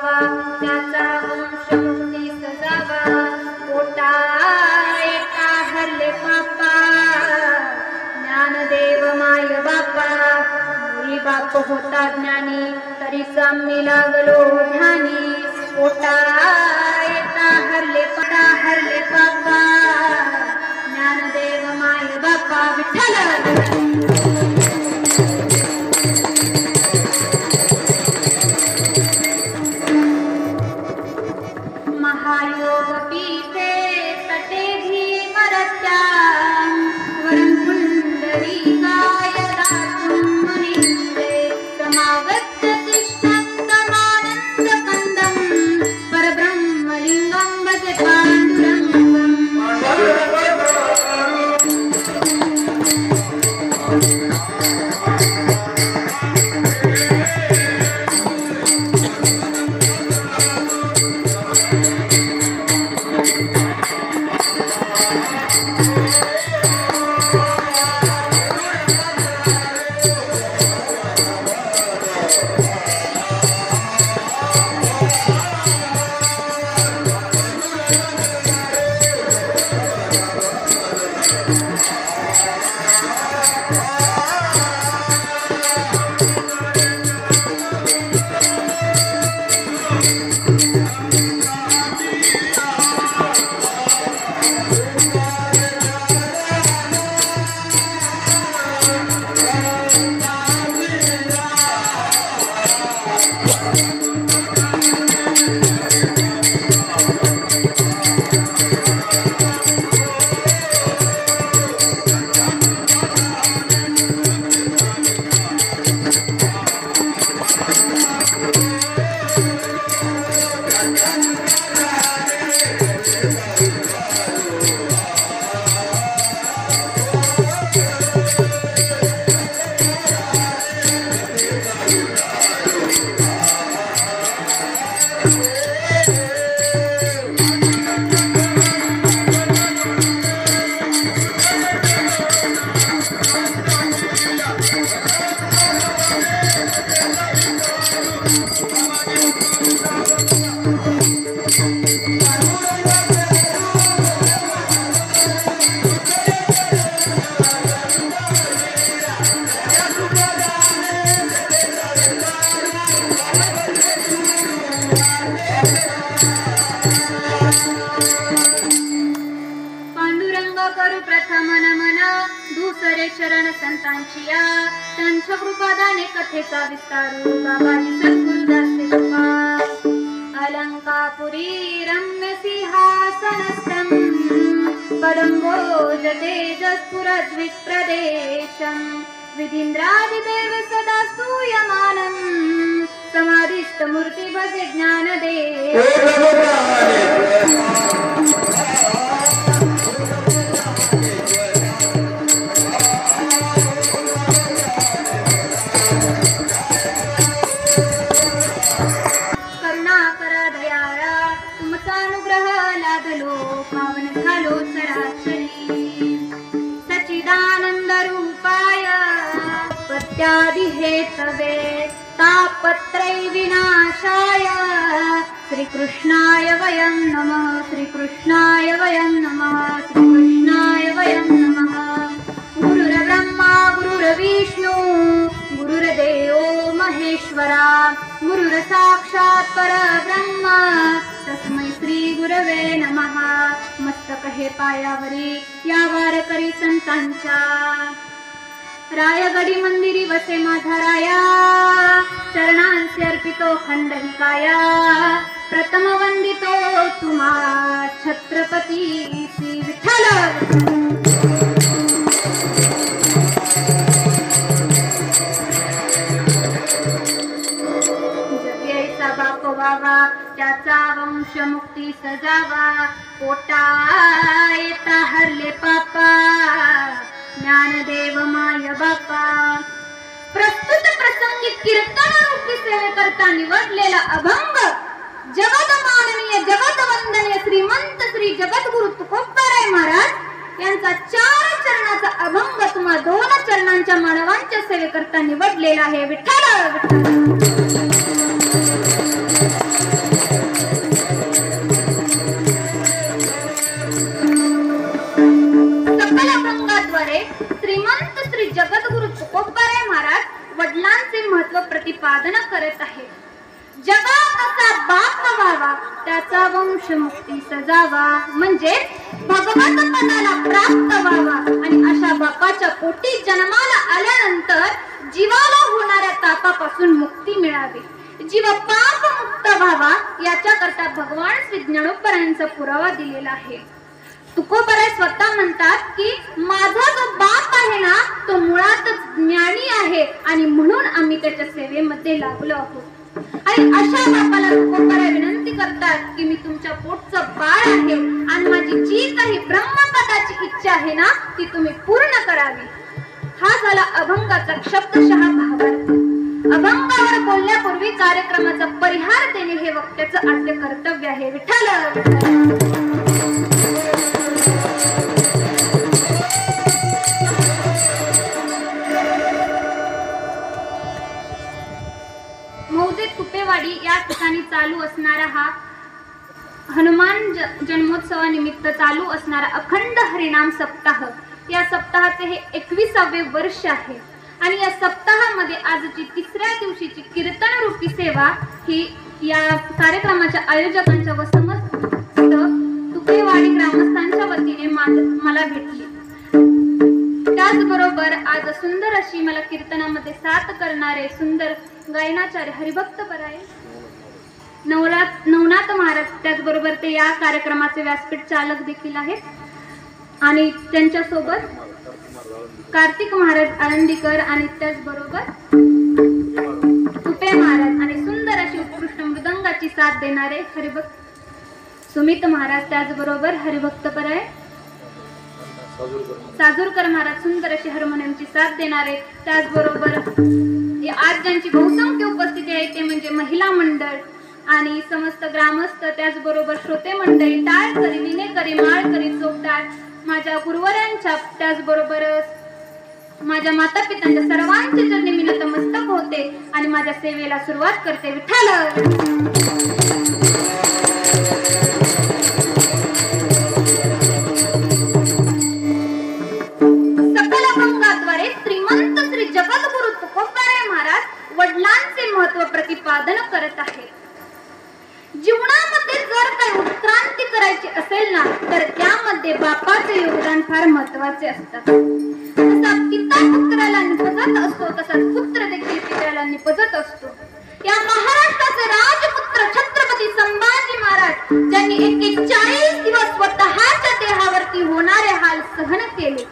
बाबा त्याचा वंश मुक्ती सजावा पोटा एका हरले पापा ज्ञानदेव माय बापा मुली बाप होता ज्ञानी तरी मी लागलो ध्यानी पोटा एका हरले पापा ज्ञानदेव माय बापा विठ्ठल महायोग पीते तटे भीमरत्या वरं पुंडरीकाय दातुं मुनिंदे समागत्य तिष्ठन्तमानन्दकन्दं परब्रह्मलिङ्गं भजे पाण्डुरङ्गम् चरण संतांची या त्यांच्या कृपादाने कथेचा विस्तारू बाबाजी सद्गुरुदास कृपा अलंकापुरी रम्य सिंहासनस्थं पदंबोजते जस्पुरद्विप्रदेशं विधीन्द्रादिदेव सदा स्तूयमानं समाधिस्थ मूर्ति भजे ज्ञानदेव सच्चिदानंद रूपाय पत्यादि हेतवे तापत्रय विनाशाय श्रीकृष्णाय वयं नमः श्रीकृष्णाय वयं नमः श्रीकृष्णाय वयं नमः गुरुर्ब्रह्मा गुरुर्विष्णु गुरुर्देवो महेश्वरा गुरुर्साक्षात् परब्रह्म तस्मै श्री गुरवे नमः मस्तक हे पायावरी या वारकरी संतांच्या रायगडी मंदिरी वसे माझा राया चरणांचे अर्पितो खंडविकाया प्रथम वंदितो तुम्हा छत्रपती श्री विठ्ठल बाबा त्याचा वंश मुक्ती सजावा पोटा येता हरले पापा ज्ञानदेव माय बापा प्रस्तुत प्रसंगी कीर्तन रूपी सेवेकरता निवडलेला अभंग जगत माननीय जगत वंदनीय श्रीमंत श्री जगद्गुरु तुकोबाराय महाराज यांचा 4 चरणाचा अभंग तुम्हा 2 चरणांच्या मानवांच्या सेवेकरता निवडलेला आहे विठ्ठल विठ्ठल सकल अभंगाद्वारे श्रीमंत श्री जगद्गुरु तुकोबाराय महाराज वडिलांचे महत्व प्रतिपादन करत आहेत. जगा कसा बाप व्हावा त्याचा वंश मुक्ती सजावा, म्हणजे भगवत पदाला प्राप्त व्हावा आणि अशा बापाच्या पोटी जन्माला आल्यानंतर जीवाला होणाऱ्या तापापासून मुक्ती मिळावी, जीव पाप मुक्त व्हावा याच्याकरता भगवान श्री ज्ञानोबरायांचा पुरावा दिलेला आहे. तुकोबाराय स्वतः म्हणतात की माझा जो बाप आहे ना तो मुळातच ज्ञानी आहे आणि म्हणून आम्ही त्याच्या सेवेमध्ये लागलो आहोत. आणि अशा बापाला तुकोबाराय विनंती करतात की मी तुमच्या पोटचं बाळ आहे आणि माझी जी काही ब्रह्मपदाची इच्छा आहे ना ती तुम्ही पूर्ण करावी. हा झाला अभंगाचा शब्दशः भावार्थ. अभंगावर बोलण्यापूर्वी कार्यक्रमाचा परिहार देणे हे वक्त्याचं आद्य कर्तव्य आहे. विठ्ठल मौजे तुपेवाडी या ठिकाणी चालू असणारा हा हनुमान जन्मोत्सवानिमित्त चालू असणारा अखंड हरिनाम सप्ताह, या सप्ताहाचे हे 21वे वर्ष आहे. आणि या सप्ताहामध्ये आजची तिसऱ्या दिवशीची कीर्तन रूपी सेवा ही या कार्यक्रमाच्या आयोजकांच्या व समस्त तुपेवाडी ग्रामस्थांच्या वतीने मला भेटली. त्याचबरोबर आज सुंदर अशी मला कीर्तनामध्ये साथ करणारे सुंदर गायनाचार्य हरिभक्त पराय नवनाथ महाराज, त्याचबरोबर ते या कार्यक्रमाचे व्यासपीठ चालक देखील आहेत आणि त्यांच्यासोबत कार्तिक महाराज आळंदीकर आणि त्याचबरोबर तुपे महाराज आणि सुंदर अशी उत्कृष्ट मृदंगाची साथ देणारे हरिभक्त सुमित महाराज, त्याचबरोबर हरिभक्त पराय साजूरकर महाराज सुंदर अशी हार्मोनियमची साथ देणारे, त्याचबरोबर आज ज्यांची बहुसंख्य उपस्थिती आहे ते म्हणजे महिला मंडळ आणि समस्त ग्रामस्थ, त्याचबरोबर श्रोते मंडळी, टाळकरी, विनेकरी, माळकरी, चोपदार, माझ्या गुरुवरांच्या, त्याचबरोबर माझ्या माता पित्यांच्या सर्वांचे चरणी मी नतमस्तक होते आणि माझ्या सेवेला सुरुवात करते. विठ्ठल श्रीमंत श्री जगद्गुरु तुकोबाराय महाराज वडिलांचे महत्व प्रतिपादन करत आहे. जीवनामध्ये जर काही उत्क्रांती करायची असेल ना तर त्यामध्ये बापाचे योगदान फार महत्वाचे असतात. जसा पिता पुत्राला निपजत असतो तसाच पुत्र देखील पित्याला निपजत असतो. या महाराष्ट्राचे राजपुत्र छत्रपती संभाजी महाराज ज्यांनी 41 दिवस स्वतःच्या देहावरती होणारे हाल सहन केले,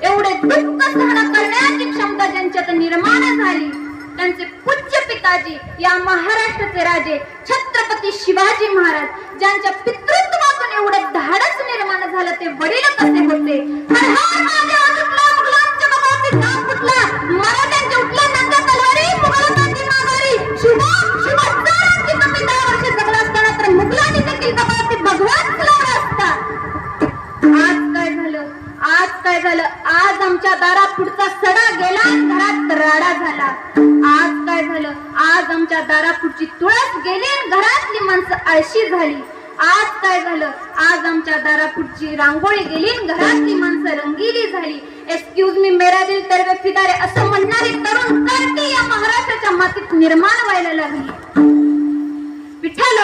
एवढे दुःख सहन करण्याची क्षमता ज्यांच्यात निर्माण झाली, त्यांचे पूज्य पिताजी या महाराष्ट्राचे राजे छत्रपती शिवाजी महाराज ज्यांच्या पितृत्वातून एवढे धाडस निर्माण झालं, ते वडील कसे होते? हर हर महादेव उठला, मुघलांच्या बाबाचे नाव फुटला, मराठ्यांचे उठले नंतर तलवारी, मुघलांची माघारी, शिवाजी तुम्ही 10 वर्ष जगला असताना तर मुघलांनी देखील कपाळात भगवान लावला असता. आज काय झालं? आज आमच्या दारापुढचा सडा गेला, घरात राडा झाला. आज काय झालं? आज आमच्या दारापुढची तुळस गेली, घरातली माणसं आळशी झाली. आज काय झालं? आज आमच्या दारापुढची रांगोळी गेली, घरातली माणसं रंगीली झाली. एक्सक्यूज मी, मेरा दिल तेरे फिदा रे असं म्हणणारी तरुण करती या महाराष्ट्राच्या मातीत निर्माण व्हायला लागली. विठ्ठल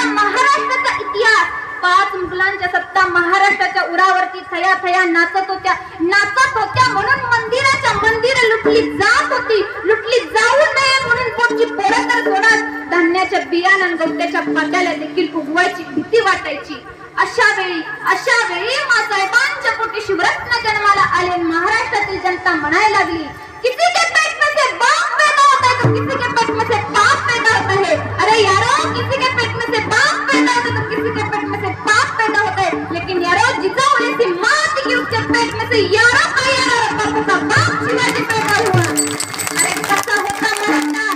महाराष्ट्राचा इतिहास. 5 मुघलांच्या सत्ता महाराष्ट्राच्या उरावरती थया थया नाचत होत्या म्हणून मंदिर लुटली जात होती. लुटली जाऊ नये म्हणून पोटची पोरं तर सोडत धान्याच्या बियाणं गवत्याच्या पात्याला देखील उगवायची भीती वाटायची. अशा वेळी मासाहेबांच्या पोटी शिवरत्न जन्माला आले. महाराष्ट्रातील जनता म्हणायला लागली, किसी के पेट में से बाप पैदा होता है तो किसी के पेट में से पाप पैदा होता है. अरे यारो, किसी के पेट में से बाप पैदा होता है तो किसी के पेट में से पाप पैदा होता है. लेकिन यारो, जिजाऊ ऐसी माँ थी कि उसके पेट में से यारो का यारो का बाप शिवाजी पैदा हुआ. अरे कसा होता मराठा,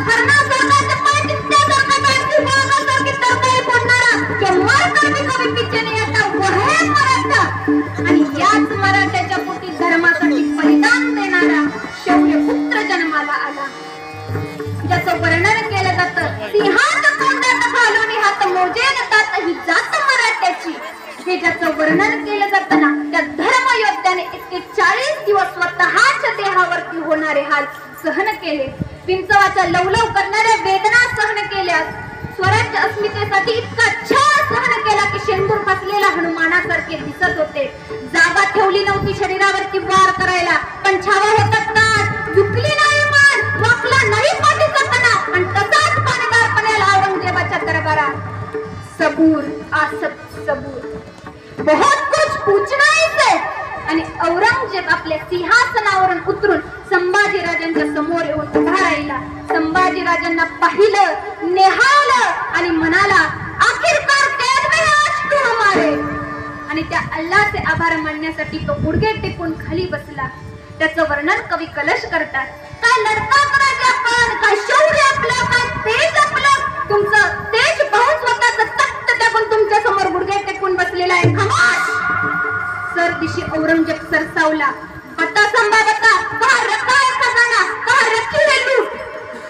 हरणासारखा पाय टिपण्यासारखा बॅटरी बोलण्यासारखी तरकारी फोडणारा जो मरकर भी कभी पीछे नहीं हटा वो है मराठा. आणि याच मराठ्याच्या त्याचं वर्णन केलं जातं. सिंहाच्या तोंडात घालून हात मोजेन तात ही जात मराठ्याची, हे ज्याचं वर्णन केलं जातं ना, त्या धर्मयोद्ध्याने इतके 40 दिवस स्वतःच्या देहावरती होणारे हाल सहन केले. पिंचवाच्या लवलव करणाऱ्या वेदना सहन केल्या. स्वराज्य अस्मितेसाठी इतका छळ सहन केला की शेंदूर फसलेला हनुमानासारखे दिसत होते. जागा ठेवली नव्हती शरीरावरती वार करायला, पण छावा होता ताट, झुकली नाही मान, वाकला नाही पाठीचा कणा, आणि तसाच पाणीदार पडेला औरंगजेबाच्या दरबारात. सबूर आसत सबूर, बहुत कुछ पूछना है. आणि औरंगजेब आपल्या सिंहासनावरून उतरून संभाजीराजांच्या समोर येऊन उभा राहिला. संभाजीराजांना पाहिलं, निहाळलं आणि म्हणाला, आखिरकार कैद में आज तू हमारे. आणि त्या अल्लाहचे आभार मानण्यासाठी तो गुडघे टेकून खाली बसला. त्याचं वर्णन कवी कलश करतात. काय लढतात राजा पण, काय शौर्य आपलं, काय तेज आपलं. तुमचं तेज पाहून स्वतःचं तख्त टाकून तुमच्या समोर गुडघे टेकून बसलेला आहे. खमाश. सरदिशी औरंगजेब सरसावला. बता संभा बता, कहा रखा है खजाना, कहा रखी है लूट.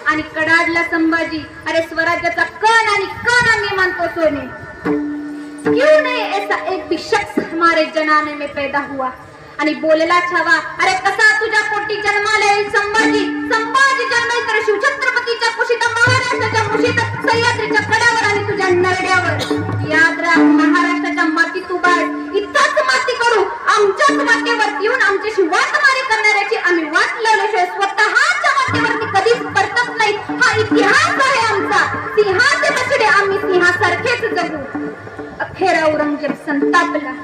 आणि कडाडला संभाजी, अरे स्वराज्याचा कण आणि कण आम्ही मानतो सोने. क्यों नहीं ऐसा एक भी शख्स हमारे जनाने में पैदा हुआ. आणि बोलला छावा, अरे कसा तुझ्या पोटी जन्माला येईल संभाजी. संभाजी जन्मेल तर शिवछत्रपतीच्या कुशीत, महाराष्ट्राच्या कुशीत, सह्याद्रीच्या कड्यावर आणि तुझ्या नरड्यावर. याद राख, महाराष्ट्राच्या मातीत उभा आहेस, इथंच माती करू. आमच्याच वाटेवरती येऊन आमच्याशी वाटमारी करणाऱ्याची आम्ही वाट लावल्याशिवाय स्वतःच्या वाटेवरती कधीच परतत नाही. हा इतिहास आहे आमचा. सिंहाचे बछडे आम्ही सिंहासारखेच जगू. अखेर औरंगजेब संतापला.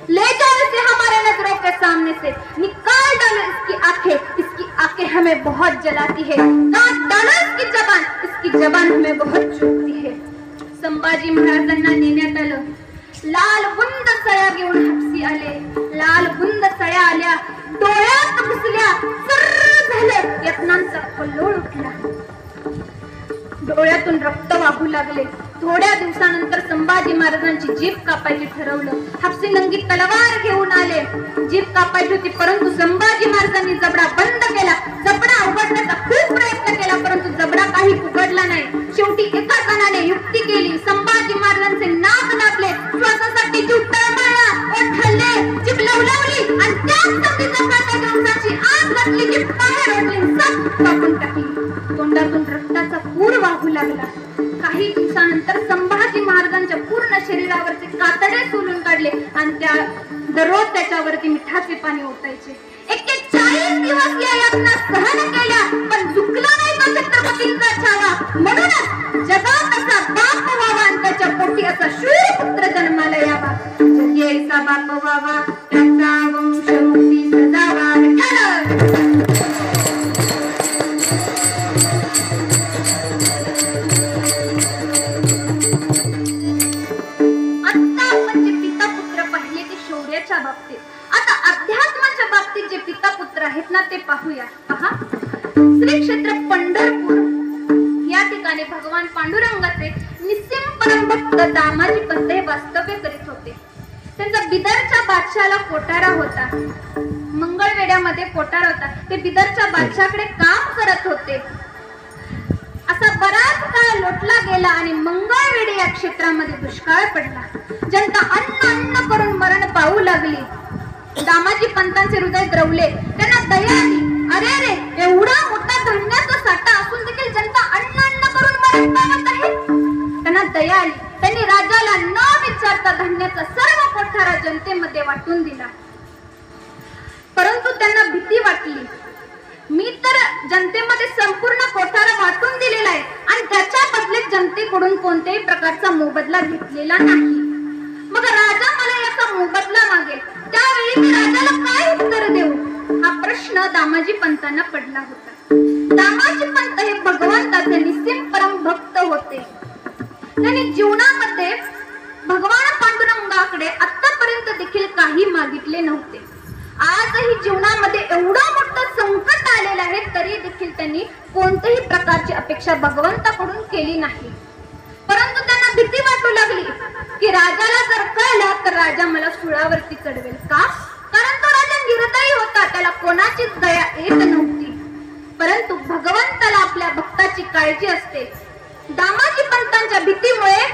ले जाओ इसे हमारे नजरों के सामने से, निकाल डालो इसकी आंखें हमें बहुत जलाती है, काट डालो इसकी जबान हमें बहुत चुभती है. संभाजी महाराजांना नेण्यात आलं. लाल बुंद सळ्या घेऊन हापसी आले. लाल बुंद सळ्या आल्या, डोळ्यात घुसल्या, सर्र झालं. यत्नांचा कल्लोळ उठला. डोळ्यातून रक्त वाहू लागले. थोड्या दिवसानंतर संभाजी महाराजांची जीभ कापायची ठरवलं. हापसी नंगी तलवार घेऊन आले. जीभ कापायची होती, परंतु संभाजी महाराजांनी जबडा बंद केला. जबडा उघडण्याचा खूप प्रयत्न केला, परंतु जबडा काही उघडला नाही. शेवटी एका जणाने युक्ती केली. संभाजी महाराजांचे नाक दाबले, श्वासासाठी जीव तळमळला, ओठ हलले, जीभ लवलवली आणि त्याच संधी जगाच्या दिवसाची आग घातली. जीभ बाहेर ओढली, सब कापून टाकली. तोंडातून रक्ताचा पूर वाहू लागला. काही दिवसानंतर संभाजी महाराजांच्या पूर्ण शरीरावरचे कातडे सोलून काढले आणि त्या दररोज त्याच्यावरती मिठाचे पाणी ओतायचे. 41 दिवस या यातना सहन केल्या, पण झुकला नाही तो छत्रपतींचा छावा. म्हणूनच जगात असा बाप व्हावा आणि त्याच्या पोटी असा शूर पुत्र जन्माला यावा. जगी ऐसा बाप व्हावा, त्याचा वंश मोठी सजावा. बाबतीत आता अध्यात्माच्या बाबतीत जे पिता पुत्र आहेत ना, ते पाहूया. पहा, श्री क्षेत्र पंढरपूर या ठिकाणी भगवान पांडुरंगाचे निस्सिम परमभक्त दामाजी पंत हे वास्तव्य करीत होते. त्यांचा बिदरच्या बादशाहाला कोठारा होता. मंगळवेढ्यामध्ये कोठारा होता. ते बिदरच्या बादशाकडे काम करत होते. असा बराच काळ लोटला गेला आणि मंगळवेढे या क्षेत्रामध्ये दुष्काळ पडला. जनता अन्न अन्न करून मरण पाहू लागली. दामाजी पंतांचे हृदय द्रवले. त्यांना दया आली. अरे रे, एवढा मोठा धान्याचा साठा असून देखील जनता अन्न अन्न करून मरण पावत आहे. त्यांना दया आली. त्यांनी राजाला न विचारता धान्याचा सर्व कोठारा जनतेमध्ये वाटून दिला. परंतु त्यांना भीती वाटली. मी तर जनतेमध्ये संपूर्ण कोठारा वाटून दिलेला आहे आणि त्याच्या बदल्यात जनतेकडून कोणत्याही प्रकारचा मोबदला घेतलेला नाही. मग राजा मला याचा मोबदला मागेल, त्यावेळी मी राजाला काय उत्तर देऊ, हा प्रश्न दामाजी पंतांना पडला होता. दामाजी पंत हे भगवंताचे निस्सिम परम भक्त होते. त्यांनी जीवनामध्ये भगवान पांडुरंगाकडे आतापर्यंत देखील काही मागितले नव्हते. आजही जीवनामध्ये एवढं मोठं संकट आलेलं आहे, तरी देखील त्यांनी कोणत्याही प्रकारची अपेक्षा भगवंताकडून केली नाही. परंतु त्यांना भीती वाटू लागली की राजाला जर कळलं तर राजा मला सुळावरती चढवेल. का? कारण तो राजा निर्दयी होता. त्याला कोणाचीच दया येत नव्हती. परंतु भगवंताला आपल्या भक्ताची काळजी असते. दामाजी पंतांच्या भीतीमुळे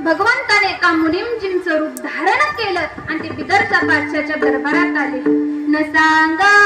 भगवंताने एका मुनीमजींचं रूप धारण केलं आणि ते बिदरच्या बादशाच्या दरबारात आले. न सांगता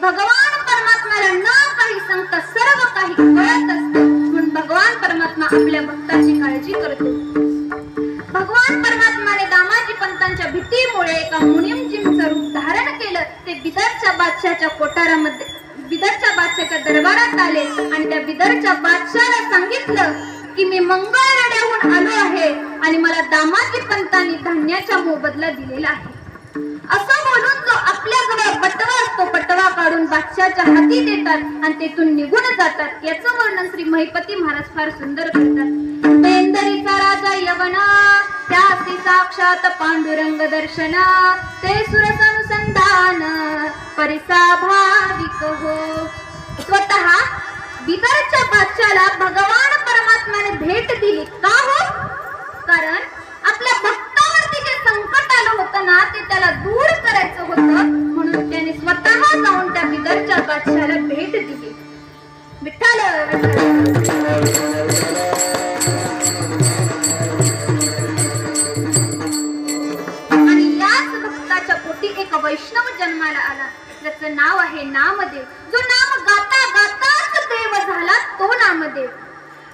भगवान परमात्म्याला न काही सांगता सर्व काही कळत असतं, म्हणून भगवान परमात्मा आपल्या भक्ताची काळजी करतो. भगवान परमात्माने दामाजी पंतांच्या भीतीमुळे एका मुनीमजींचं रूप धारण केलं. ते बिदरच्या बादशाच्या कोठारामध्ये बिदरच्या बादशाच्या दरबारात आले आणि त्या बिदरच्या बादशाला सांगितलं की मी मंगळवेढ्याहून आलो आहे आणि मला दामाजी पंतांनी धान्याचा मोबदला दिलेला आहे. असं बोलून जो आपल्याजवळ बटवा असतो बटवा काढून बादशाच्या हाती देतात आणि तेथून निघून जातात. याचं वर्णन श्री महिपती महाराज फार सुंदर करतात. पेंदरीचा राजा यवना त्यासी साक्षात पांडुरंग दर्शन ते सुरसनुसंधान परिसा भाविक हो. स्वतः बिदरच्या बादशाला भगवान परमात्म्याने भेट दिली. का हो? कारण आपल्या भक्तावरती जे संकट आलं होतं ना ते त्याला दूर करायचं होतं, म्हणून त्याने स्वतः जाऊन त्या बिदरच्या बादशाला भेट दिली. विठ्ठल आणि याच भक्ताच्या पोटी एक वैष्णव जन्माला आला, ज्याचं नाव आहे नामदेव. जो नाम गाता गाताच देव झाला तो नामदेव.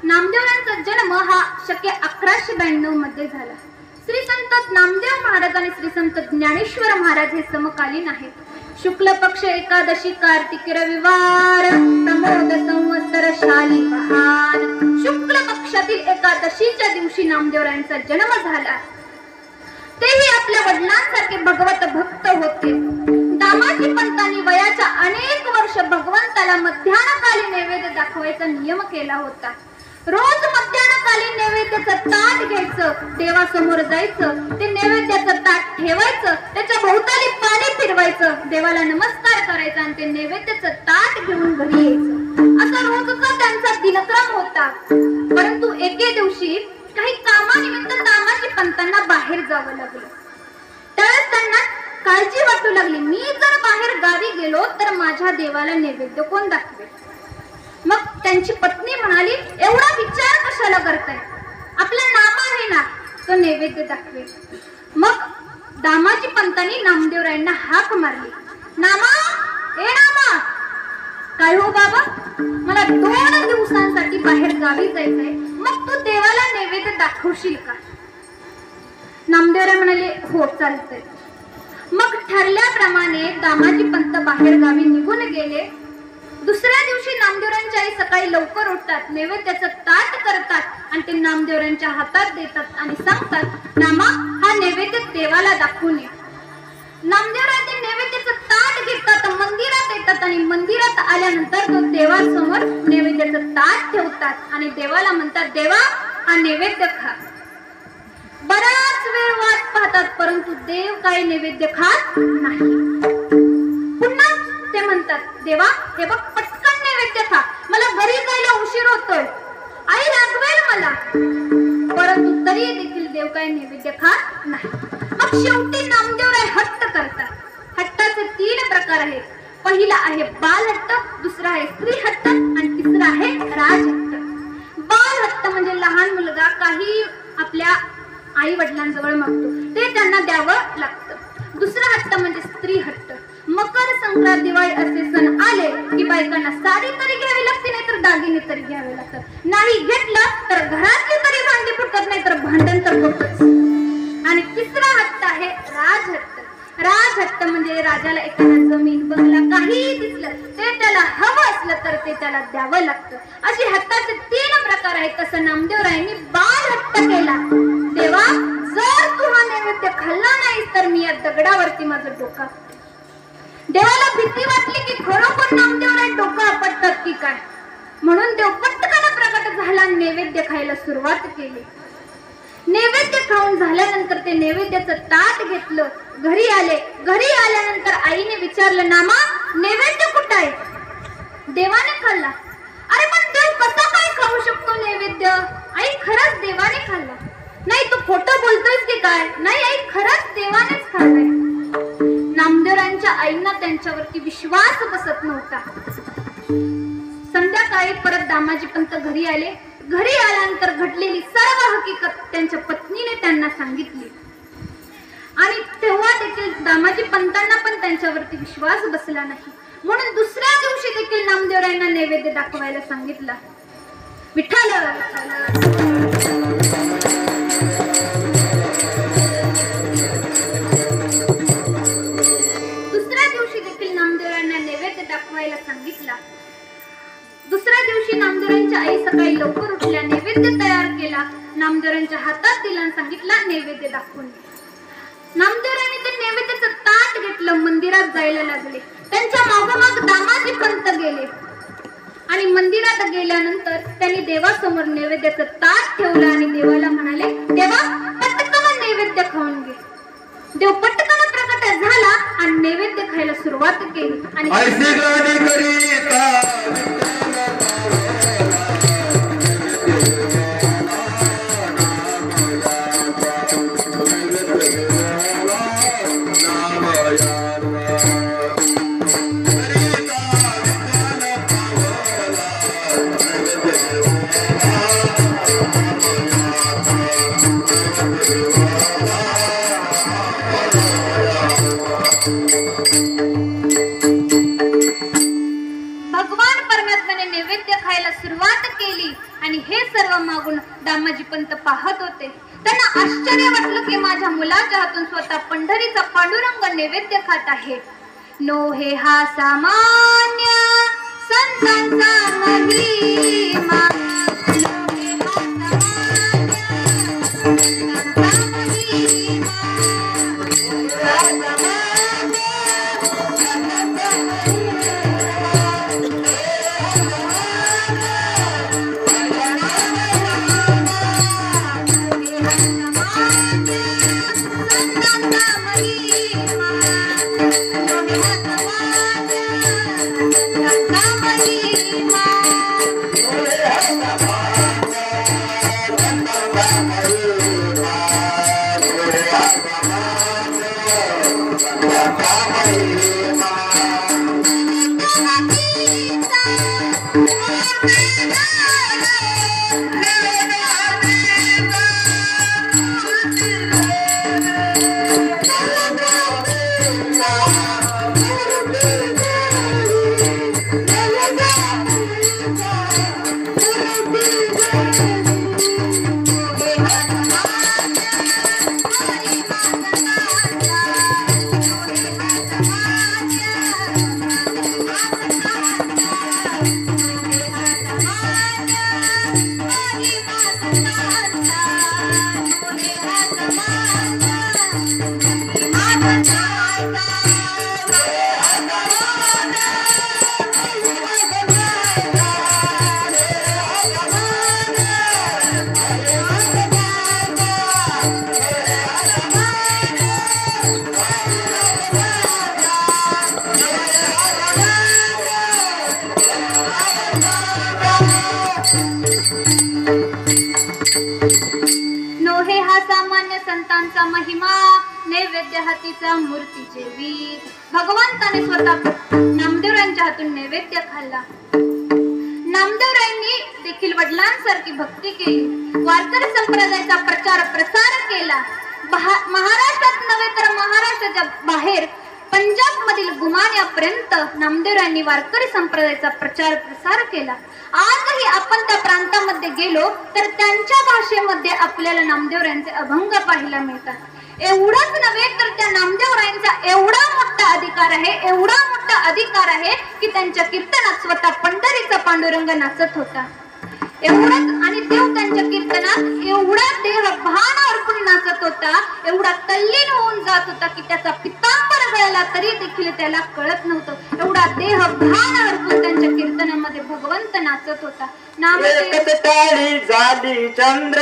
नामदेवांचा जन्म हा शके 1192 मध्ये झाला. श्री संत नामदेव महाराज आणि श्री संत ज्ञानेश्वर महाराज हे समकालीन आहेत. शुक्ल पक्ष एकादशी कार्तिक रविवार प्रमोद संवत्सर शाली बहार. शुक्ल पक्षातील एकादशीच्या दिवशी नामदेवरायांचा जन्म झाला. तेही आपल्या वडिलांसारखे भगवत भक्त होते. दामाजी पंतांनी वयाच्या अनेक वर्ष भगवंताला मध्यान्हकाली नैवेद्य दाखवायचा नियम केला होता. रोज मध्यान्हकाली नैवेद्याचं ताट घ्यायचं, देवासमोर जायचं, ते नैवेद्याचं ताट ठेवायचं, त्याच्या भोवताली पाणी फिरवायचं, देवाला नमस्कार करायचा आणि ते नैवेद्याचं ताट घेऊन घरी यायचं. असा रोजचा त्यांचा दिनक्रम होता. परंतु एके दिवशी काही कामानिमित्त दामाजी पंतांना बाहेर जावं लागलं. त्यावेळेस त्यांना काळजी वाटू लागली, मी जर बाहेर गावी गेलो तर माझ्या देवाला नैवेद्य कोण दाखवेल. मग त्यांची पत्नी म्हणाली, एवढा विचार कशाला करताय, आपलं नाम आहे ना, तो नैवेद्य दाखवेल. मग दामाजी पंतांनी नामदेवरायांना हाक मारली, नामा ए नामा. काय हो बाबा, मला 2 दिवसांसाठी बाहेर गावी जायचंय, मग तू देवाला नैवेद्य दाखवशील का. नामदेवराय म्हणाले, हो चालतंय. मग ठरल्याप्रमाणे दामाजी पंत बाहेर गावी निघून गेले. दुसऱ्या दिवशी नामदेवरांच्या आई सकाळी लवकर उठतात, नैवेद्याचं ताट करतात आणि ते नामदेवरांच्या हातात देतात आणि सांगतात, नामा हा नैवेद्य देवाला दाखवून या. नामदेवराय ते नैवेद्याचं ताट घेतात, मंदिरात येतात आणि मंदिरात आल्यानंतर तो देवासमोर नैवेद्याचं ताट ठेवतात आणि देवाला म्हणतात, देवा हा नैवेद्य खा. बराच वेळ वाट पाहतात, परंतु देव काही नैवेद्य खात नाही. पुन्हा ते म्हणतात, देवा हे बघ पटकन नैवेद्य खा, मला घरी जायला उशीर होतोय, आई रागवेल मला. परंतु तरी देखील देव काही नैवेद्य खात नाही. मग शेवटी नामदेवराय हट्ट करतात. हट्टाचे 3 प्रकार आहेत. पहिला आहे बालहट्ट, दुसरा आहे स्त्रीहट्ट आणि तिसरा आहे राजहट्ट. बालहट्ट म्हणजे लहान मुलगा काही आपल्या आई वडिलांजवळ मागतो ते त्यांना द्यावं लागतं. दुसरा हट्ट म्हणजे स्त्रीहट्ट. मकर संक्रांत दिवाळी असे सण आले की बायकांना साडी तरी घ्यावी लागते, नाही तर दागिने तरी घ्यावे लागतात. नाही घेतलं तर घरातली तरी भांडी फुटत, नाही तर भांडण तर होतच. आणि तिसरा हट्ट आहे राजहट्ट. राजहट्ट म्हणजे राजाला एखादा जमीन बंगला काहीही दिसलं ते त्याला हवं असलं तर ते त्याला द्यावं लागतं. अशी हट्टाचे 3 प्रकार आहेत. तसं नामदेवरायांनी बालहट्ट केला. देवा, जर तू हा नैवेद्य खाल्ला नाही तर मी या दगडावरती माझं डोकं. देवाला भीती वाटली की खरोखर नामदेवराय डोकं आपटतात की काय, म्हणून देव पटकन प्रकट झाला, नैवेद्य खायला सुरुवात केली. नैवेद्य खाऊन झाल्यानंतर ते नैवेद्याचं ताट घेतलं, घरी आले. घरी आल्यानंतर आईने विचारलं, नामा नैवेद्य कुठं आहे? देवाने खाल्ला. अरे पण देव कसा काय खाऊ शकतो नैवेद्य? आई खरंच देवाने खाल्ला. नाही तू खोटं बोलतोयस की काय? नाही आई खरंच देवानेच खाल्लाय. नामदेवरायांच्या आईंना त्यांच्यावरती विश्वास बसत नव्हता. संध्याकाळी परत दामाजी पंत घरी आले. घरी आल्यानंतर घडलेली सर्व हकीकत त्यांच्या पत्नीने त्यांना सांगितली. आणि तेव्हा देखील दामाजी पंतांना पण त्यांच्यावरती विश्वास बसला नाही, म्हणून दुसऱ्या दिवशी देखील नामदेवरायांना नैवेद्य दाखवायला सांगितलं. विठ्ठल दुसऱ्या दिवशी देखील नामदेवरायांना नैवेद्य दाखवायला सांगितला. दुसऱ्या दिवशी नामदेवरायांच्या आई सकाळी लवकर उठल्या, नैवेद्य तयार केला, नामदेवरायांच्या हातात दिला आणि सांगितला नैवेद्य दाखवून. नामदेवरायांनी ते नैवेद्याचं ताट घेतलं, मंदिरात जायला लागले. त्यांच्या मागोमाग दामाजी पंत गेले आणि मंदिरात गेल्यानंतर त्यांनी देवासमोर नैवेद्याचं ताट ठेवलं आणि देवाला म्हणाले, देवा पटकन नैवेद्य खाऊन घे. देव पटकन प्रकट झाला आणि नैवेद्य खायला सुरुवात केली. आणि हे सर्व मागून दामाजी पंत पाहत होते. त्यांना आश्चर्य वाटलं की माझ्या मुलाच्या हातून स्वतः पंढरीचा पांडुरंग नैवेद्य खात आहे. नो हे हा सामान्य संतांचा महिमा, नैवेद्य हातीचा मूर्तीचे वीर. भगवंताने स्वतः नामदेवरायांच्या हातून नैवेद्य खाल्ला. नामदेवरायांनी देखील वडिलांसारखी भक्ती केली. वारकरी संप्रदायाचा प्रचार प्रसार केला. महाराष्ट्रात नव्हे तर महाराष्ट्राच्या बाहेर पंजाब मधील गुमान्यापर्यंत नामदेवरायांनी वारकरी संप्रदायाचा प्रचार प्रसार केला. आजही आपण त्या प्रांतामध्ये गेलो तर त्यांच्या भाषेमध्ये आपल्याला नामदेवरायांचे अभंग पाहायला मिळतात. एवढंच नव्हे तर त्या नामदेवरायांचा एवढा मोठा अधिकार आहे, एवढा मोठा अधिकार आहे की त्यांच्या कीर्तनात स्वतः पंढरीचा पांडुरंग नाचत होता. एवढंच, आणि देव त्यांच्या कीर्तनात एवढा देह भान अर्पून नाचत होता, एवढा तल्लीन होऊन जात होता की त्याचा पितांबर गळाला तरी देखील त्याला कळत नव्हतं. एवढा देह भान अर्पून त्यांच्या कीर्तनामध्ये भगवंत नाचत होता. झाली चंद्र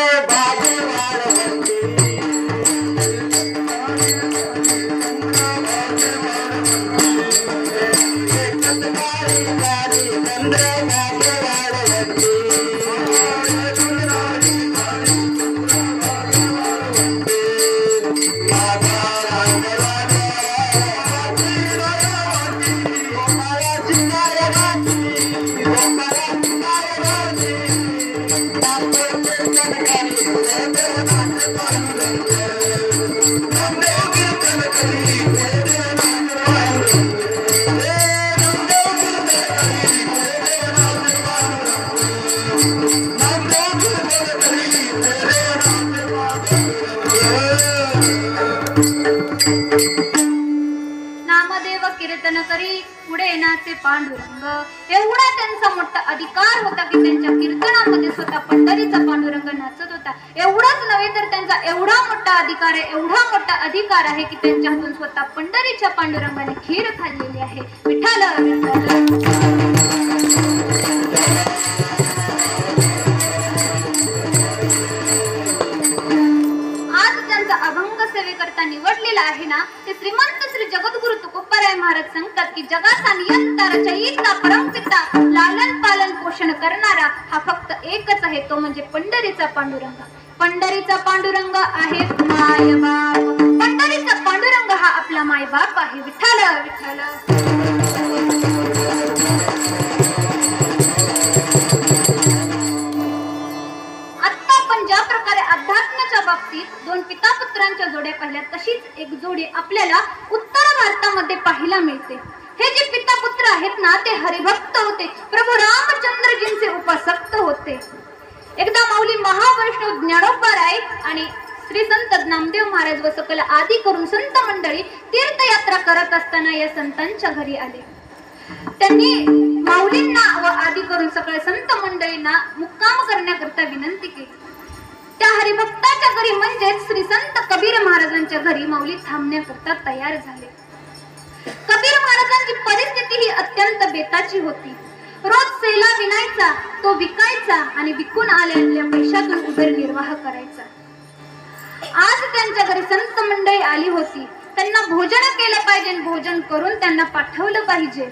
कीर्तन करी पुढे नाचे पांडुरंग. एवढा त्यांचा मोठा अधिकार होता की त्यांच्या कीर्तनामध्ये स्वतः पंढरीचा पांडुरंग नाचत होता. एवढंच नव्हे तर त्यांचा एवढा मोठा अधिकार आहे, एवढा मोठा अधिकार आहे की त्यांच्या हातून स्वतः पंढरीच्या पांडुरंगाने खीर खाल्लेली आहे. विठ्ठल विठ्ठल. अभंग सेवेकरता निवडलेला आहे ना, ते श्रीमंत श्री जगद्गुरु तुकोबाराय महाराज सांगतात की जगाचा नियंता रचयिता परमपिता लालन पालन पोषण करणारा हा फक्त एकच आहे, तो म्हणजे पंढरीचा पांडुरंग. पंढरीचा पांडुरंग आहे मायबाप. पंढरीचा पांडुरंग हा आपला मायबाप आहे. विठ्ठल विठ्ठल. अध्यात्माच्या बाबतीत दोन पिता पुत्रांच्या जोड्या पाहिल्या, तशीच एक जोडी आपल्याला उत्तर भारतामध्ये पाहायला मिळते. हे जे पिता पुत्र आहेत ना, ते हरिभक्त होते, प्रभू रामचंद्रजींचे उपासक होते. एकदा माऊली महावैष्णव ज्ञानोबाराय आणि श्री संत नामदेव महाराज व सकल आदी करून संत मंडळी तीर्थयात्रा करत असताना या संतांच्या घरी आले. त्यांनी माऊलींना व आदी करून सकल संत मंडळींना मुक्काम करण्याकरता विनंती केली. त्या हरिभक्ताच्या घरी म्हणजेच श्री संत कबीर महाराजांच्या घरी माऊली थांबण्याकरता तयार झाले. कबीर महाराजांची परिस्थिती ही अत्यंत बेताची होती. रोज सेला विणायचा, तो विकायचा आणि विकून आलेल्या पैशातून उदरनिर्वाह करायचा. आज त्यांच्या घरी संत मंडळी आली होती. त्यांना भोजन केलं पाहिजे, भोजन करून त्यांना पाठवलं पाहिजे,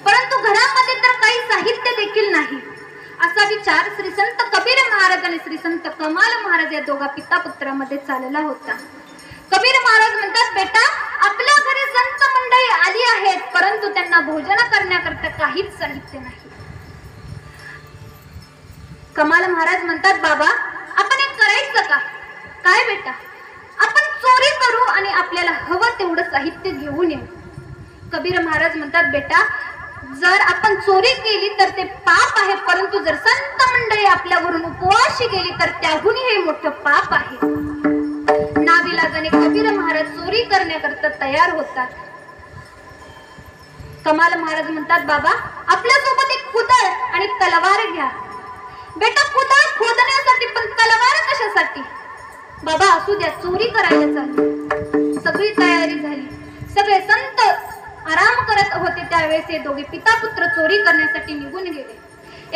परंतु घरामध्ये तर काही साहित्य देखील नाही. असा विचार श्री संत कबीर महाराज आणि श्री संत कमाल महाराज या दोघा पिता पुत्रामध्ये चालला होता. कबीर महाराज म्हणतात, बेटा आपल्या घरी संत मंडळी आली आहेत, परंतु त्यांना भोजन करण्याकरता काहीच साहित्य नाही. कमाल महाराज म्हणतात, बाबा आपण एक करायचं का? काय बेटा? आपण चोरी करू आणि आपल्याला हवं तेवढं साहित्य घेऊन येऊ. कबीर महाराज म्हणतात, बेटा जर आपण चोरी केली तर ते पाप आहे, परंतु जर संत मंडळी आपल्यावरून उपवाशी गेली तर त्याहूनही हे मोठं पाप आहे. नाविलाजाने कबीर महाराज चोरी करण्याकरता तयार होतात. कमाल महाराज म्हणतात, बाबा आपल्यासोबत एक कुदळ आणि तलवार घ्या. बेटा कुदळ खोदण्यासाठी, पण तलवार कशासाठी? बाबा असू द्या, चोरी करायला चालली. सगळी तयारी झाली. सगळे संत आराम करत होते. त्यावेळेस हे दोघे पिता पुत्र चोरी करण्यासाठी निघून गेले.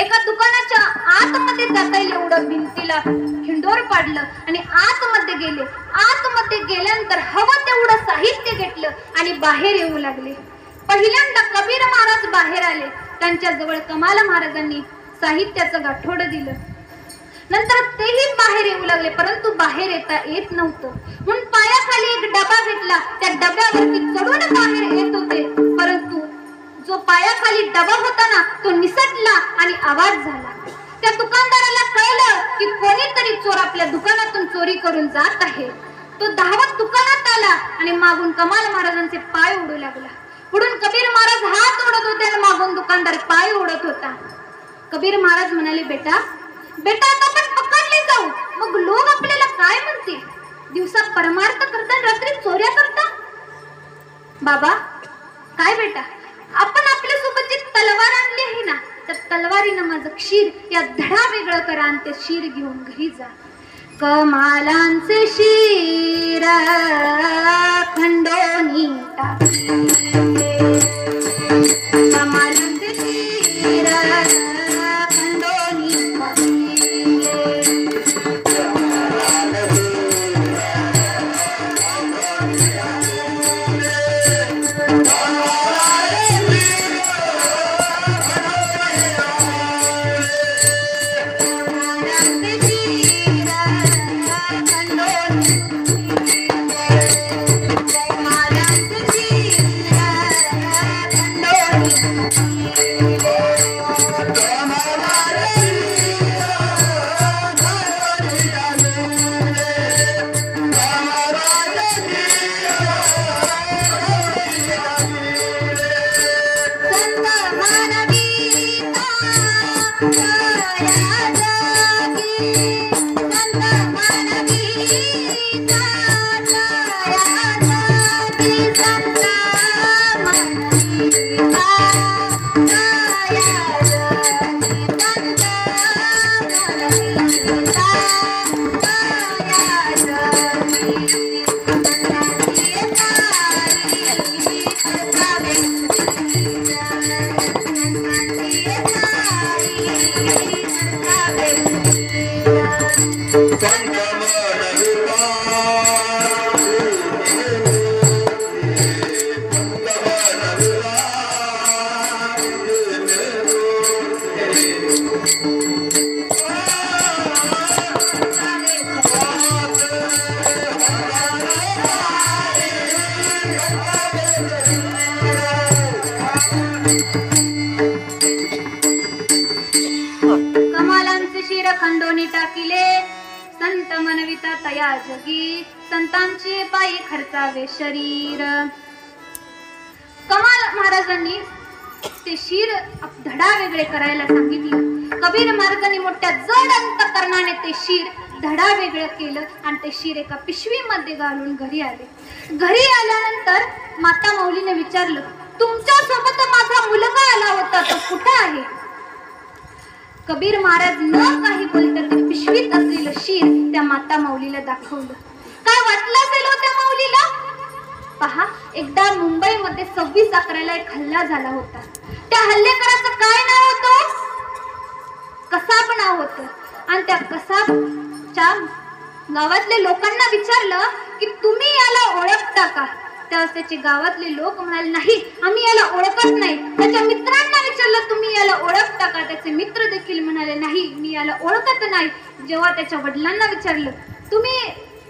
एका दुकानाच्या आतमध्ये जाता येईल एवढं भिंतीला खिंडोर पाडलं आणि आतमध्ये गेले. आतमध्ये गेल्यानंतर हवं तेवढं साहित्य घेतलं आणि बाहेर येऊ लागले. पहिल्यांदा कबीर महाराज बाहेर आले. त्यांच्या जवळ कमाल महाराजांनी साहित्याचं गाठोडं दिलं. नंतर तेही बाहेर येऊ लागले, परंतु बाहेर येता येत नव्हतं. म्हणून पायाखाली एक डबा घेतला, त्या डब्यावरती चढून बाहेर येत होते, परंतु जो पायाखाली डबा होता ना तो निसटला आणि आवाज झाला. त्या दुकानदाराला कळलं की कोणीतरी चोर आपल्या दुकानातून चोरी करून जात आहे. तो धावत दुकानात आला आणि मागून कमाल महाराजांचे पाय ओढू लागला. पुढून कबीर महाराज हात ओढत होते आणि मागून दुकानदार पाय ओढत होता. कबीर महाराज म्हणाले, बेटा बेटा आता आपण पकडले जाऊ, मग लोक आपल्याला काय म्हणतील? दिवसा परमार्थ करता, रात्री चोऱ्या करता. बाबा काय बेटा, आपण आपल्या सोबत जी तलवार आणली आहे ना, त्या तलवारीनं माझं क्षीर या धडा वेगळं करा आणि ते क्षीर घेऊन घरी जा. कमालांचे क्षीर खंडोनी टाकले, कमालांचे क्षीर खंडोनी खंडोनी टाकिले, संत मनविता तया जगी, संतांचे पायी खर्चावे शरीर. कमाल महाराजांनी ते शीर धडा वेगळे करायला सांगितलं. कबीर महाराजांनी मोठ्या जड अंतकरणाने ते शीर धडा वेगळं केलं आणि ते शीर एका पिशवीमध्ये घालून घरी आले. घरी आल्यानंतर माता माऊलीने विचारलं, तुमच्या सोबत माझा मुलगा आला होता, तो कुठं आहे? कबीर महाराज न काही बोलता ते पिशवीत असलेलं शीर त्या माता माऊलीला दाखवलं. काय वाटलं असेल हो त्या माऊलीला? पहा, एकदा मुंबईमध्ये 26/11 एक हल्ला झाला होता. त्या हल्लेकराचं काय नाव होतं? कसाब नाव होतं. आणि त्या कसाबच्या गावातले लोकांना विचारलं की तुम्ही याला ओळखता का? त्यावेळेस त्याचे गावातले लोक म्हणाले, नाही आम्ही याला ओळखत नाही. त्याच्या मित्रांना विचारलं, तुम्ही याला ओळखता का? त्याचे मित्र देखील म्हणाले, नाही मी याला ओळखत नाही. जेव्हा त्याच्या वडिलांना विचारलं,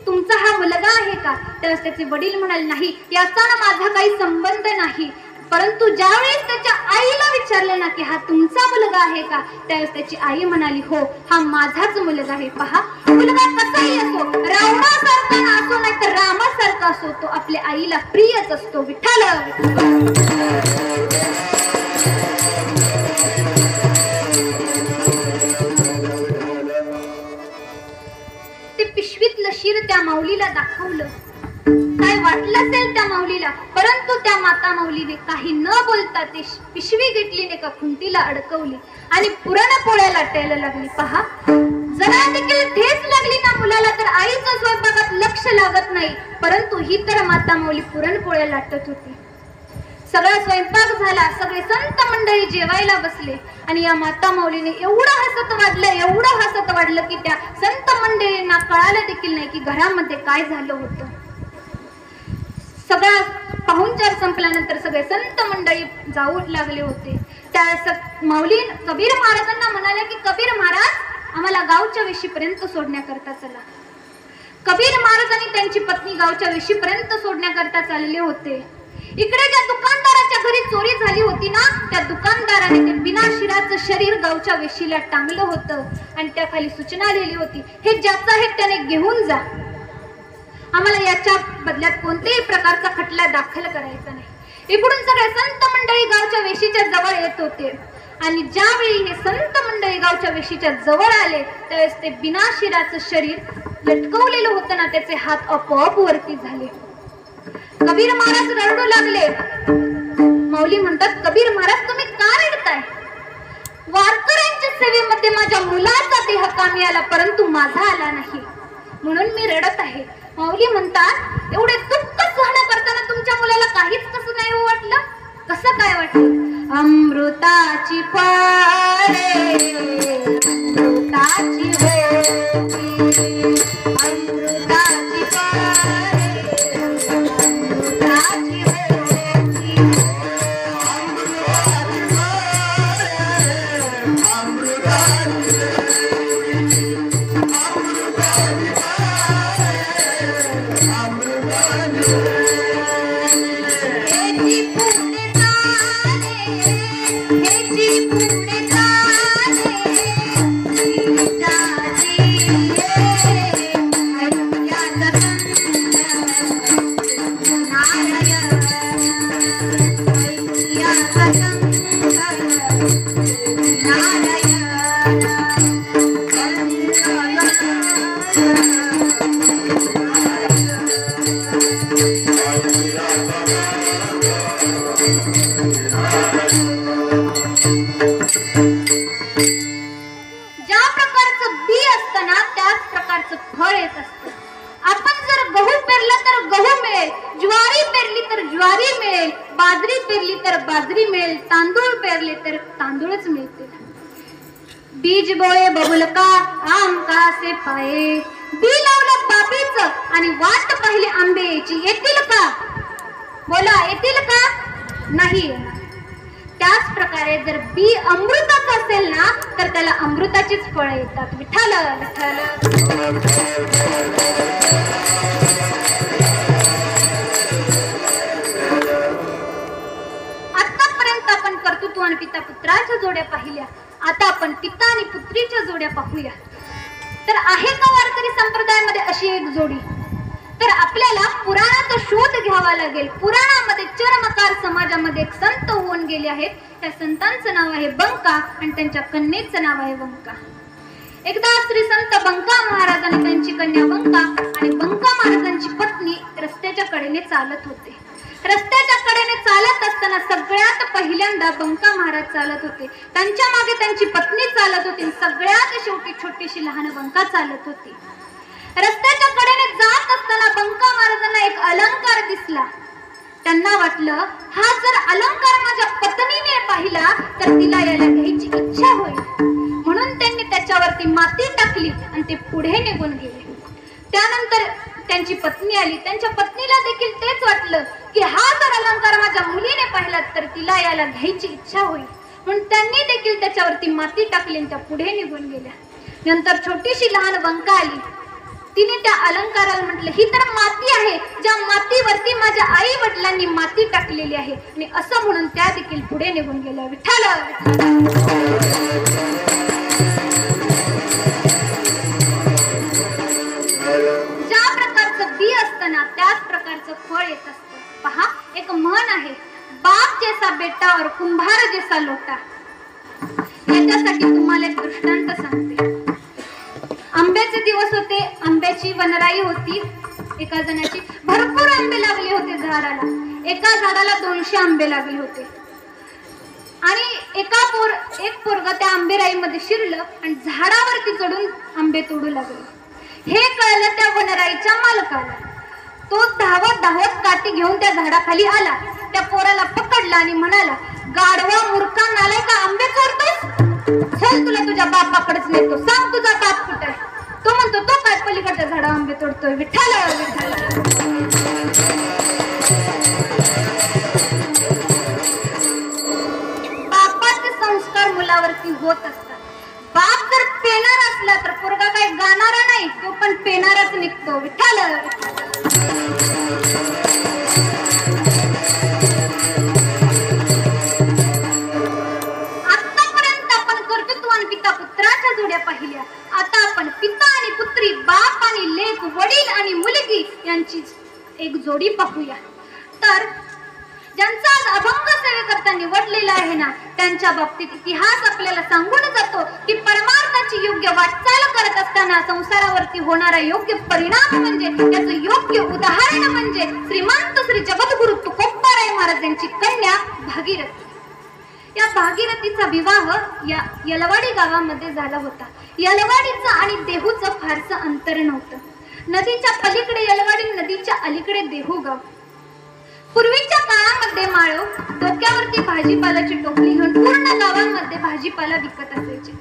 तुमचा हा मुलगा आहे का? त्यावेळेस त्याचे वडील म्हणाले, नाही याचा ना माझा काही संबंध नाही. परंतु ज्यावेळेस त्याच्या आईला विचारले ना की हा तुमचा मुलगा आहे का, त्यावेळेस त्याची आई म्हणाली, हो हा माझाच मुलगा आहे. पहा, मुलगा कसाही असो, रावणासारखा असो नाही तर रामासारखा असो, तो आपल्या आईला प्रियच असतो. विठ्ठल ते पिशवीतलं शीर त्या माऊलीला दाखवलं. काय वाटलं असेल त्या माऊलीला, परंतु त्या माता माऊलीने काही न बोलता ती पिशवी घेतली, एका खुंटीला अडकवली आणि पुरणपोळ्या लाटायला लागली. पहा, जरा देखील ठेच लागली ना मुलाला तर आईच्या स्वयंपाकात लक्ष लागत नाही, परंतु ही तर माता माऊली पुरणपोळ्या लाटत होती. सगळा स्वयंपाक झाला, सगळे संत मंडळी जेवायला बसले आणि या माता माऊलीने एवढं हसत वाढलं की त्या संत मंडळींना कळालं देखील नाही की घरामध्ये काय झालं होतं. सगळा पाहुणचार संपल्यानंतर सगळे संत मंडळी जाऊ लागले होते. त्या माऊली कबीर महाराजांना म्हणाले की कबीर महाराज, आम्हाला गावच्या वेशीपर्यंत सोडण्याकरता चला. कबीर महाराज आणि त्यांची पत्नी गावच्या वेशीपर्यंत सोडण्याकरता चालले होते. इकडे ज्या दुकानदाराच्या घरी चोरी झाली होती ना, त्या दुकानदाराने ते बिना शिराचं शरीर गावच्या वेशीला टांगलं होतं आणि त्या खाली सूचना लिहिली होती, हे ज्याचं आहे त्याने घेऊन जा. आम्हाला याच्या बदल्यात कोणत्याही प्रकारचा खटला दाखल करायचा नाही. इकडून सगळे संत मंडळी गावच्या वेशीच्या जवळ येत होते आणि ज्यावेळी हे संत मंडळी गावच्या वेशीच्या जवळ आले त्यावेळेस ते बिना शिराचं शरीर लटकवलेलं होतं ना, त्याचे हात आपोआप वरती झाले. कबीर महाराज रडू लागले. माऊली म्हणतात, कबीर महाराज तुम्ही का रडताय? वारकऱ्यांच्या सेवेमध्ये माझ्या मुलाचा देह कामी आला परंतु माझा आला नाही म्हणून मी रडत आहे. माऊली म्हणतात, एवढे दुःख सहन करताना तुमच्या मुलाला काहीच कसं नाही वाटलं? कसं काय वाटलं? अमृताची फळे अमृताची होती, अमृताची फळे अमृताची होती, बाजरी मिळेल, तांदूळ पेरले तर तांदूळच मिळतील. बीज बोळे बबुलका आम कासे पाये, बी लावलं बाबीच आणि वाट पाहिली आंब्याची, येतील का? बोला, येतील का? नाही येणार. त्याच प्रकारे जर बी अमृताचं असेल ना तर त्याला अमृताचीच फळं येतात. विठ्ठल विठ्ठल. कर्तृत्व आणि पिता पुत्राच्या जोड्या पाहिल्या. आता आपण पिता आणि पुत्रीच्या जोड्या पाहूया. तर आहे का वारकरी संप्रदायामध्ये अशी एक जोडी? तर आपल्याला पुराणाचा शोध घ्यावा लागेल. पुराणामध्ये चरमकार समाजामध्ये एक संत होऊन गेले आहेत. त्या संतांचं नाव आहे बंका आणि त्यांच्या कन्येचं नाव आहे वंका. एकदा श्री संत बंका महाराज आणि त्यांची कन्या वंका आणि बंका महाराजांची पत्नी रस्त्याच्या कडेने चालत होते. रस्त्याच्या कडेने चालत असताना सगळ्यात पहिल्यांदा बंका महाराज चालत होते, त्यांच्या मागे त्यांची पत्नी चालत होती, सगळ्यात शेवटी छोटीशी लहान बंका चालत होती. रस्त्याच्या कडेने जात असताना बंका महाराजांना एक अलंकार दिसला. त्यांना वाटलं, हा जर अलंकार माझ्या पत्नीने पाहिला तर तिला याला घ्यायची इच्छा होईल, म्हणून त्यांनी त्याच्यावरती माती टाकली आणि ते पुढे निघून गेले. त्यानंतर त्यांची पत्नी आली. त्यांच्या पत्नीला देखील तेच वाटलं की हा जर अलंकार माझ्या मुलीने पाहिला तर तिला याला घ्यायची इच्छा होईल, म्हणून त्यांनी देखील त्याच्यावरती माती टाकली आणि त्या पुढे निघून गेल्या. नंतर छोटीशी लहान वंका आली. तिने त्या अलंकाराला म्हटलं, ही तर माती आहे ज्या मातीवरती माझ्या आई वडिलांनी माती टाकलेली आहे, आणि असं म्हणून त्या देखील पुढे निघून गेल्या. विठ्ठल. ज्या प्रकारचं बी असतं ना त्याच प्रकारचं फळ येत असतं. पहा, एक म्हण आहे, बाप जैसा बेटा और कुंभार जैसा लोटा. याच्यासाठी तुम्हाला एक दृष्टांत सांगते. आंब्याचे दिवस होते. आंब्याची वनराई होती एका जणाची. भरपूर आंबे लागले होते झाडाला. एका झाडाला 200 आंबे लागले होते. आणि एक पोरगा त्या आंबेराईमध्ये शिरलं आणि झाडावरती चढून आंबे तोडू लागले. हे कळलं त्या वनराईच्या मालकाला. तो धावत धावत काठी घेऊन त्या झाडाखाली आला. त्या पोराला पकडला आणि म्हणाला, गाढवा मूर्खा नालायका, आंबे चोरतोस? चल तुला तुझ्या बापाकडेच नेतो. सांग तुझा बाप कुठे आहे? तो म्हणतो, तो काय पलीकडच्या झाडा आंबे तोडतोय. विठ्ठल विठ्ठल. बापाचे संस्कार मुलावरती होत असतात. बाप जर पेणार असला तर पोरगा काय गाणारा नाही, तो पण पेणारच निघतो. विठ्ठल आतापर्यंत आपण कर्तृत्व आणि पिता पुत्राच्या जोड्या पाहिल्या. आता आपण पिता आणि पुत्री, बाप आणि लेक, वडील आणि मुलगी यांची एक जोडी पाहूया. तर ज्यांचा अभंग सेवेकरता निवडलेला आहे ना, त्यांच्या बाबतीत इतिहास आपल्याला सांगून जातो की परमार्थाची योग्य वाटचाल करत असताना संसारावरती होणारा योग्य परिणाम म्हणजे, त्याचं योग्य उदाहरण म्हणजे श्रीमंत श्री जगद्गुरु तुकोबाराय महाराज यांची कन्या भागीरथी. या भागीरथीचा विवाह या यलवाडी गावामध्ये झाला होता. यलवाडीचं आणि देहूचं फारसं अंतर नव्हतं. नदीच्या पलीकडे यलवाडी, नदीच्या अलीकडे देहू गाव. पूर्वीच्या काळामध्ये माळव डोक्यावरती भाजीपाल्याची टोपली घेऊन पूर्ण गावांमध्ये भाजीपाला विकत असायची.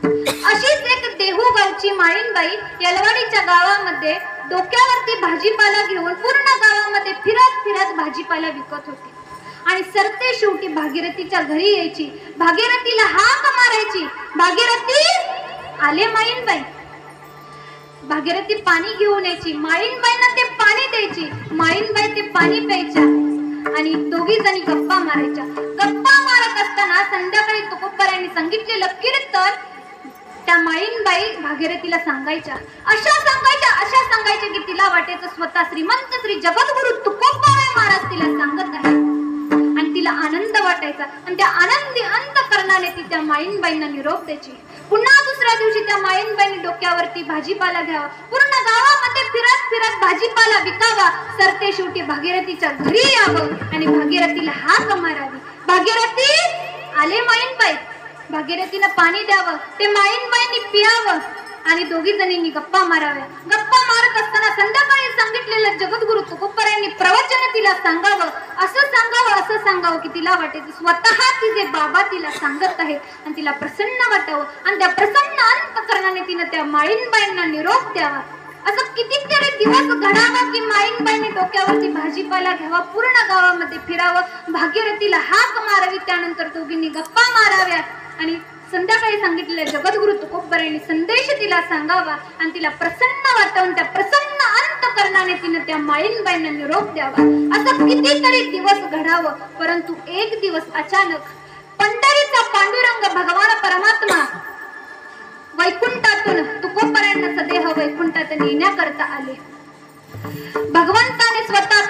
अशीच एक देहू गावची माळीनबाई यलवाडीच्या गावामध्ये डोक्यावरती भाजीपाला घेऊन पूर्ण गावामध्ये फिरत फिरत भाजीपाला विकत होती. आणि सरते शेवटी भागीरथीच्या घरी यायची. भागीरथीला हाक मारायची, भागीरथी आले माळीनबाई. भागीरथी पाणी घेऊन यायची, माळीनबाईंना ते पाणी द्यायची. माळीनबाई ते पाणी प्यायच्या आणि दोघी जणी गप्पा मारायच्या. गप्पा मारत असताना संध्याकाळी तुकोबारायांनी सांगितलेलं कीर्तन त्या माळीनबाई भागीरथीला सांगायच्या. अशा सांगायच्या की तिला वाटायचं स्वतः श्रीमंत श्री जगद्गुरु तुकोबाराय महाराज तिला सांगत आहे आणि तिला आनंद वाटायचा. आणि त्या आनंदी अंतकरणाने ती त्या माळीनबाईंना निरोप द्यायची. पुन्हा दुसऱ्या दिवशी त्या माळीनबाईंनी डोक्यावरती भाजीपाला घ्यावा, पूर्ण गावामध्ये फिरत फिरत भाजीपाला विकावा, सरते शेवटी भागीरथीच्या घरी यावं आणि भागीरथीला हाक मारावी. भागीरथी आले माळीनबाई. भागीरथीला पाणी द्यावं, ते माळीनबाईंनी पियावं आणि दोघी जणींनी गप्पा माराव्या. गप्पा मारत असताना संध्याकाळी सांगितलेलं जगद्गुरु तुकोबारायांनी प्रवचन तिला सांगावं, असं सांगावं की तिला वाटायचं स्वतः तिचे बाबा तिला सांगत आहेत आणि तिला प्रसन्न वाटावं. आणि त्या प्रसन्न अंतकरणाने तिनं त्या माळीनबाईंना निरोप द्यावा. असं कितीतरी दिवस घडावं की माळीनबाईंनी डोक्यावरती भाजीपाला घ्यावा, पूर्ण गावामध्ये फिरावं, भागीरथीला हाक मारावी, त्यानंतर दोघींनी गप्पा माराव्या आणि संध्याकाळी सांगितलेल्या जगद्गुरु तुकोबारायांनी संदेश तिला सांगावा आणि तिला प्रसन्न वाटवून त्या प्रसन्न अंतकरणाने तिनं त्या माळीनबाईंना निरोप द्यावा. असं कितीतरी दिवस घडावं. परंतु एक दिवस अचानक पंढरीचा पांडुरंग भगवान परमात्मा वैकुंठातून तुकोबारायांना सदेह वैकुंठात नेण्याकरता आले. भगवंताने स्वतः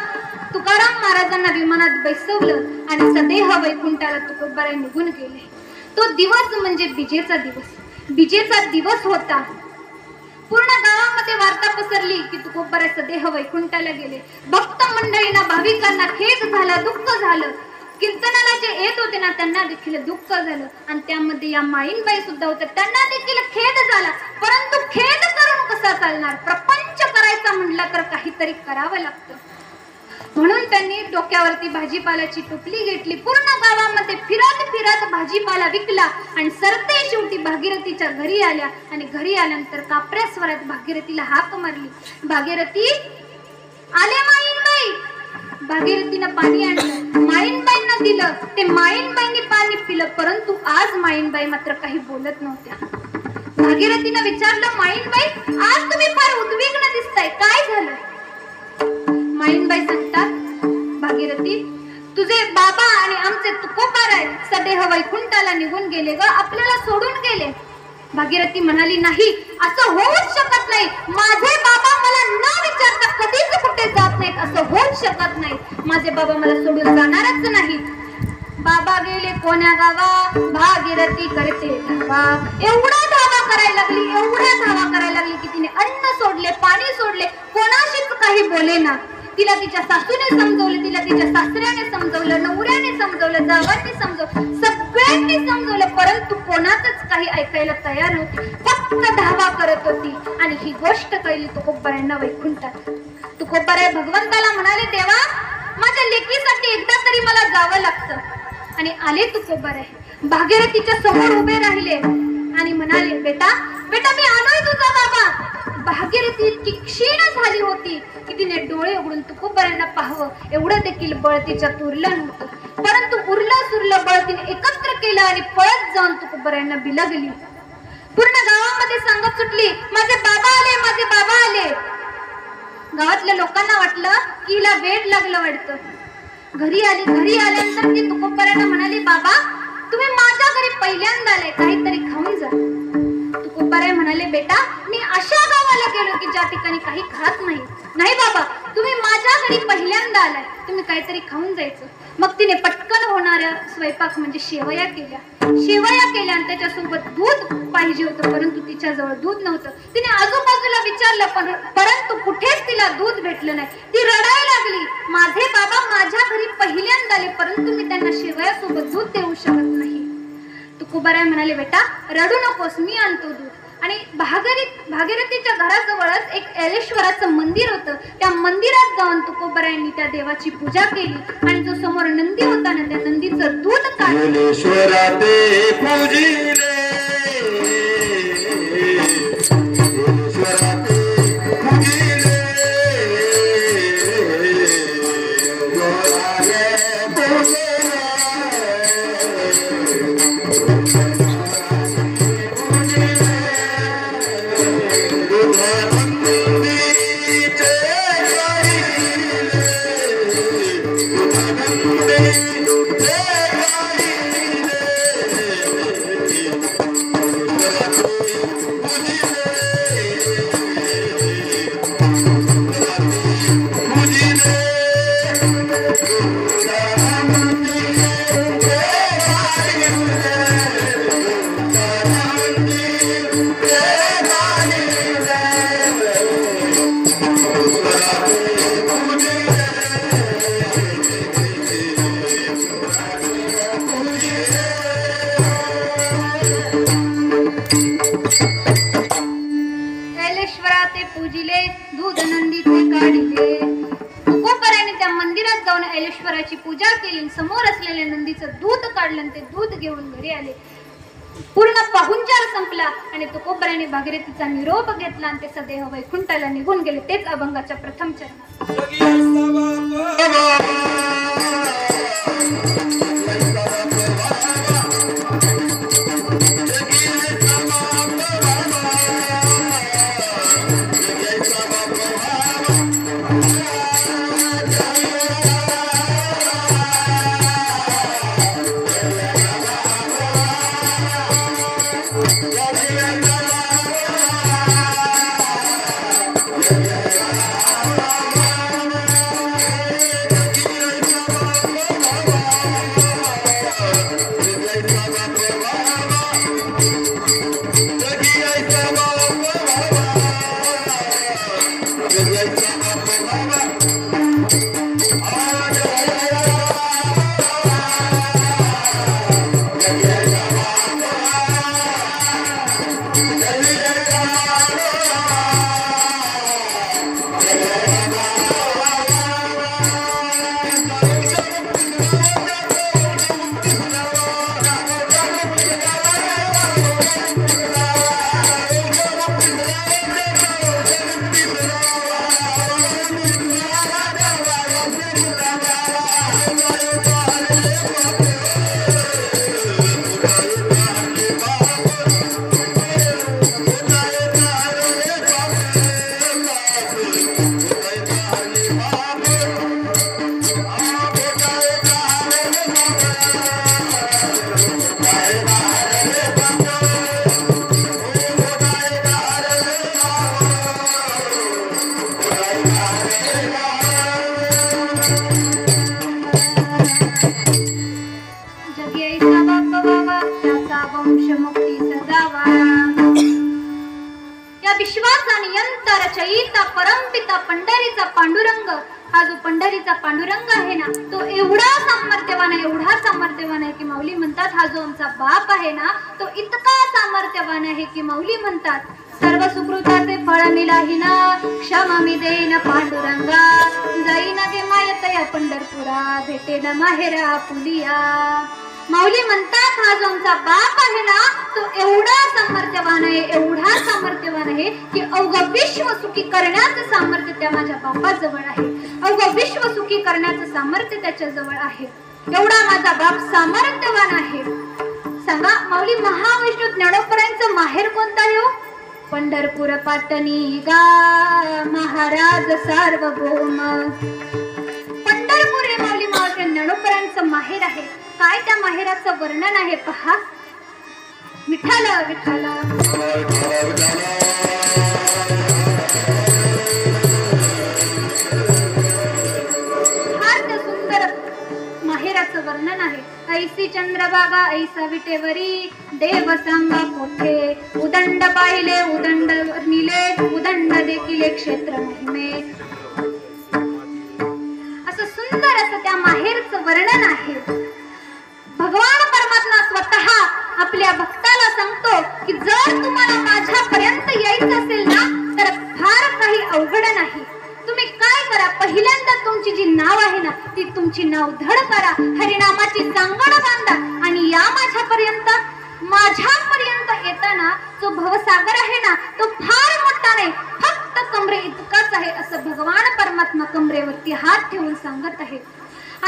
तुकाराम महाराजांना विमानात बसवलं आणि सदेह वैकुंठाला तुकोबाराय निघून गेले. तो दिवस म्हणजे बिजेचा दिवस होता. पूर्ण गावामध्ये वार्ता पसरली की तुकोबाराय सदेह वैकुंठाला गेले. भक्त मंडळींना, भाविकांना खेद झाला, दुःख झालं. कीर्तनाला जे येत होते ना त्यांना देखील दुःख झालं आणि त्यामध्ये या माळीनबाई सुद्धा होत्या, त्यांना देखील खेद झाला. परंतु खेद करून कसा चालणार? प्रपंच करायचा म्हटला तर काहीतरी करावं लागतं. म्हणून त्यांनी डोक्यावरती भाजीपाल्याची टोपली घेतली, पूर्ण गावामध्ये फिरत फिरत भाजीपाला विकला आणि सरते शेवटी भागीरथीच्या घरी आल्या. आणि घरी आल्यानंतर कापऱ्या स्वरात भागीरथीला हाक मारली, भागीरथी आले माळीनबाई. भागीरथीनं पाणी आणलं, माळीनबाईंना दिलं. ते माळीनबाईंनी पाणी पिलं. परंतु आज माळीनबाई मात्र काही बोलत नव्हत्या. भागीरथीनं विचारलं, माळीनबाई आज तुम्ही फार उद्विग्न दिसताय, काय झालं? माळीनबाई सांगतात, भागीरथी तुझे बाबा आणि आमचे तुकोबाराय सदेह वैकुंठाला निघून गेले ग, आपल्याला सोडून गेले. भागीरथी म्हणाली, नाही, असं होऊच शकत नाही. माझे बाबा मला न विचारता कधीच कुठे जात नाहीत, असं होऊच शकत नाही. माझे बाबा मला सोडून जाणारच नाहीत. बाबा गेले कोण्या गावा, भागीरथी करते धावा. एवढा धावा करायला लागली की तिने अन्न सोडले, पाणी सोडले, कोणाशीच काही बोलेना. तिला तिच्या सासूने समजवलं, तिला तिच्या सासऱ्याने समजवलं, नवऱ्याने समजवलं, जावांनी समजवलं, सगळ्यांनी समजवलं. परंतु कोणातच काही ऐकायला तयार नव्हती, फक्त धावा करत होती. आणि ही गोष्ट कळली तुकोबारायांना वैकुंठात. तुकोबाराय भगवंताला म्हणाले, देवा माझ्या लेकीसाठी एकदा तरी मला जावं लागतं. आणि आले तुकोबाराय, भागीरथीच्या समोर उभे राहिले आणि म्हणाले, बेटा बेटा मी आलोय तुझा बाबा. भागीरथी इतकी क्षीण झाली होती की तिने डोळे उघडून तुकोबारायांना पाहावं एवढं देखील बळ तिच्यात उरलं नव्हतं. परंतु उरलं सुरलं बळ तिने एकत्र केलं आणि पळत जाऊन तुकोबारायांना बिलगली. पूर्ण गावामध्ये सांगत सुटली, माझे बाबा आले, माझे बाबा आले. गावातल्या लोकांना वाटलं की हिला वेड लागलं वाटतं. घरी आल्यानंतर ती तुकोबरायांना म्हणाली, बाबा तुम्ही माझ्या घरी पहिल्यांदा आले, काहीतरी खाऊन जा. तुकोबराय म्हणाले, बेटा मी अशा गावाला गेलो की ज्या ठिकाणी काही खात नाही. नाही बाबा, तुम्ही माझ्या घरी पहिल्यांदा आलाय, तुम्ही काहीतरी खाऊन जायचं. मग तिने पटकन होणाऱ्या स्वयंपाक म्हणजे शेवया केल्या आणि त्याच्यासोबत दूध पाहिजे होतं, परंतु तिच्याजवळ दूध नव्हतं. तिने आजूबाजूला विचारलं, परंतु कुठेच तिला दूध भेटलं नाही. ती रडायला लागली, माझे बाबा माझ्या घरी पहिल्यांदा आले, परंतु मी त्यांना शेवयासोबत दूध देऊ शकत नाही. तुकोबराय म्हणाले, बेटा रडू नकोस, मी आणतो दूध. आणि भागीरथीच्या घराजवळच एक एलेश्वराचं मंदिर होतं. त्या मंदिरात जाऊन तुकोबरायांनी त्या देवाची पूजा केली आणि जो समोर नंदी होता ना, त्या नंदीचं दूध काढलं. ऐलेश्वराची पूजा केली, समोर असलेल्या नंदीचं दूध काढलं, ते दूध घेऊन घरी आले. पूर्ण पाहुणचार संपला आणि तुकोबरायाने भागीरथीचा निरोप घेतला आणि ते सदैव वैकुंठाला निघून गेले. तेच अभंगाच्या प्रथम चरणात. परमपिता पंढरीचा पांडुरंग, हा जो पंढरीचा पांडुरंग आहे ना, तो एवढा सामर्थ्यवान आहे की माऊली म्हणतात, हा जो आमचा बाप आहे ना, तो इतका सामर्थ्यवान आहे की माऊली म्हणतात, सर्व सुकृताचे फळ मिलाहीना, क्षमा मी देईन पांडुरंगा, जाईन गे मायतया पंढरपुरा, भेटेन माहेरा पुलिया. माऊली म्हणतात, हा जो आमचा बाप आहे ना, तो एवढा सामर्थ्यवान आहे की अवघं विश्व सुखी करण्याचं सामर्थ्य त्या माझ्या बापाजवळ आहे. अवघं विश्व सुखी करण्याचं सामर्थ्य त्याच्या जवळ आहे. एवढा माझा बाप सामर्थ्यवान आहे. सांगा माऊली माऊली महाविष्णू ज्ञानोबरांचं माहेर कोणतं आहे हो? पंढरपूर पाटणी गा महाराज सार्वभौम. पंढरपूर हे माऊली महाराज ज्ञानोबरांचं माहेर आहे. काय त्या माहेराचं वर्णन आहे पहा. विठ्ठल विठ्ठल फार सुंदर माहेराचं वर्णन आहे. ऐसी चंद्रभागा ऐसा विटेवरी देव सांगा कोठे. उदंड पाहिले उदंड निले उदंड देखील क्षेत्र महिमे. असं सुंदर असं त्या माहेरचं वर्णन आहे. भगवान परमात्मा स्वतः आपल्या भक्ताला सांगतो की जर तुम्हाला माझ्यापर्यंत यायचं असेल ना तर फार काही अवघड नाही. तुम्ही काय करा, पहिल्यांदा तुमची जी नाव आहे ना ती तुमची नाव धड करा, हरिनामाची सांगड बांधा आणि या माझ्यापर्यंत येताना जो भवसागर आहे ना तो फार मोठा नाही, फक्त कमरे इतकाच आहे असं भगवान परमात्मा कमरेवरती हात ठेवून सांगत आहे.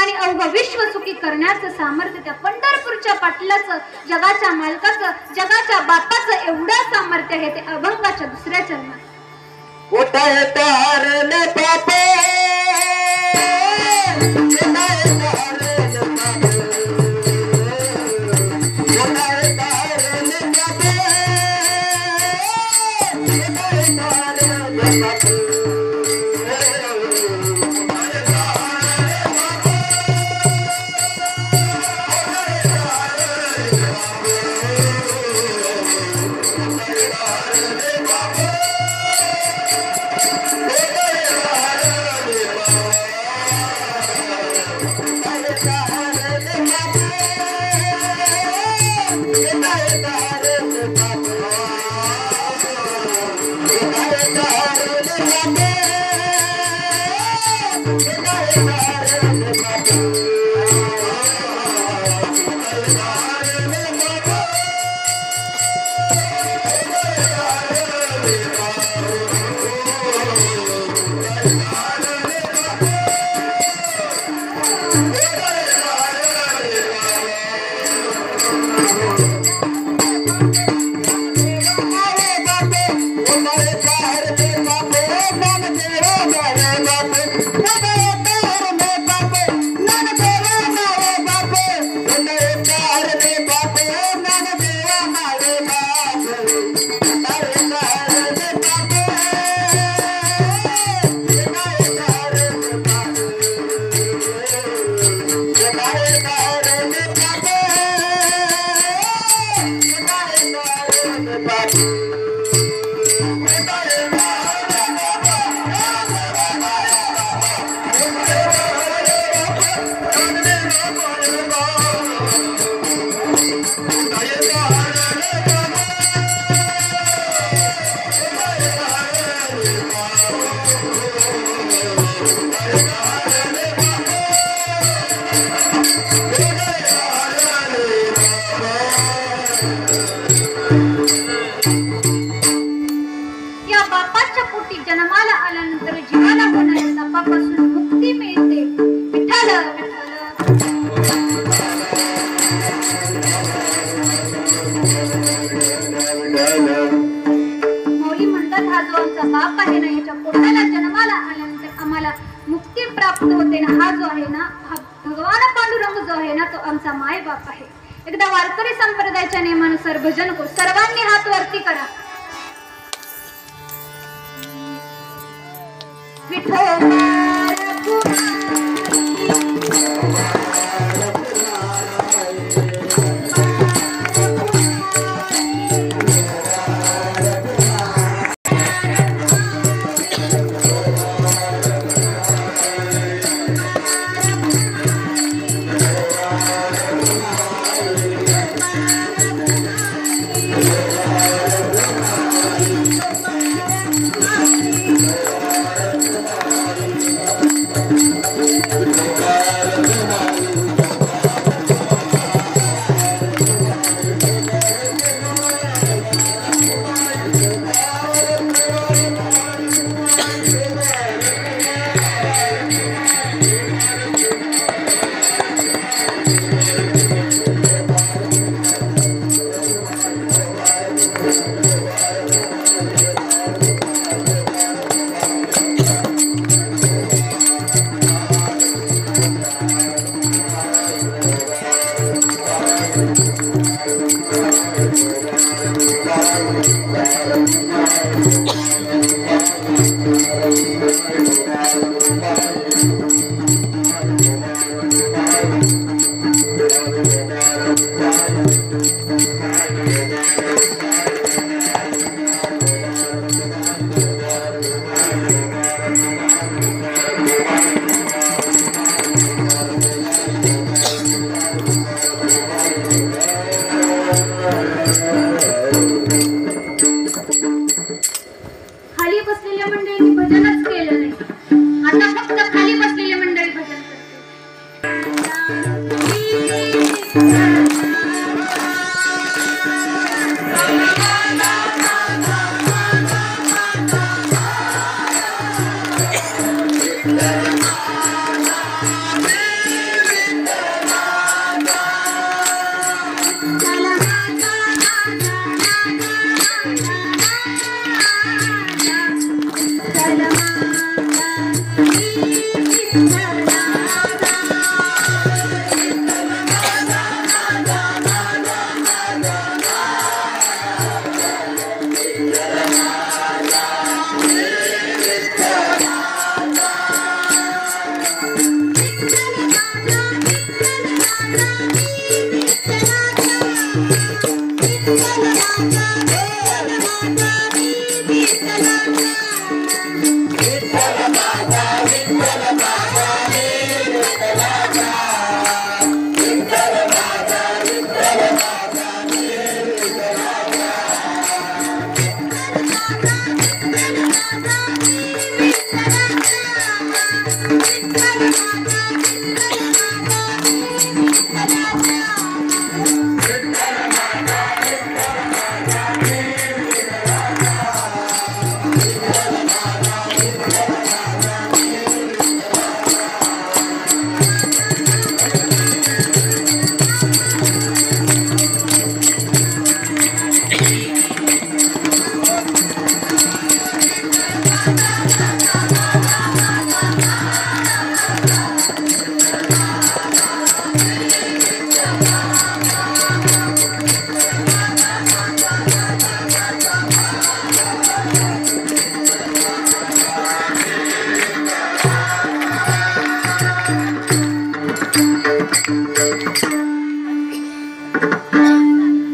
आणि अवघ विश्व सुखी करण्याचं सामर्थ्य त्या पंढरपूरच्या पाटलाचं, जगाच्या मालकाचं, जगाच्या बापाचं एवढं सामर्थ्य आहे. ते अभंगाच्या दुसऱ्या चरणात. उठाए तारने पापे उठाए तारने पापे उठाए तारने पापे उठाए तारने पापे. जन्माला आल्यानंतर जीवाला होणाऱ्या तापापासून मुक्ती मिळते. विठ्ठल मौली म्हणतात हा जो आमचा बाप आहे ना याच्या पोटाला जन्माला आल्यानंतर आम्हाला मुक्ती प्राप्त होते ना. हा जो आहे ना हा भगवान पांडुरंग जो आहे ना तो आमचा माय बाप आहे. एकदा वारकरी संप्रदायाच्या नियमानुसार भजन करू. सर्वांनी हात वरती करा.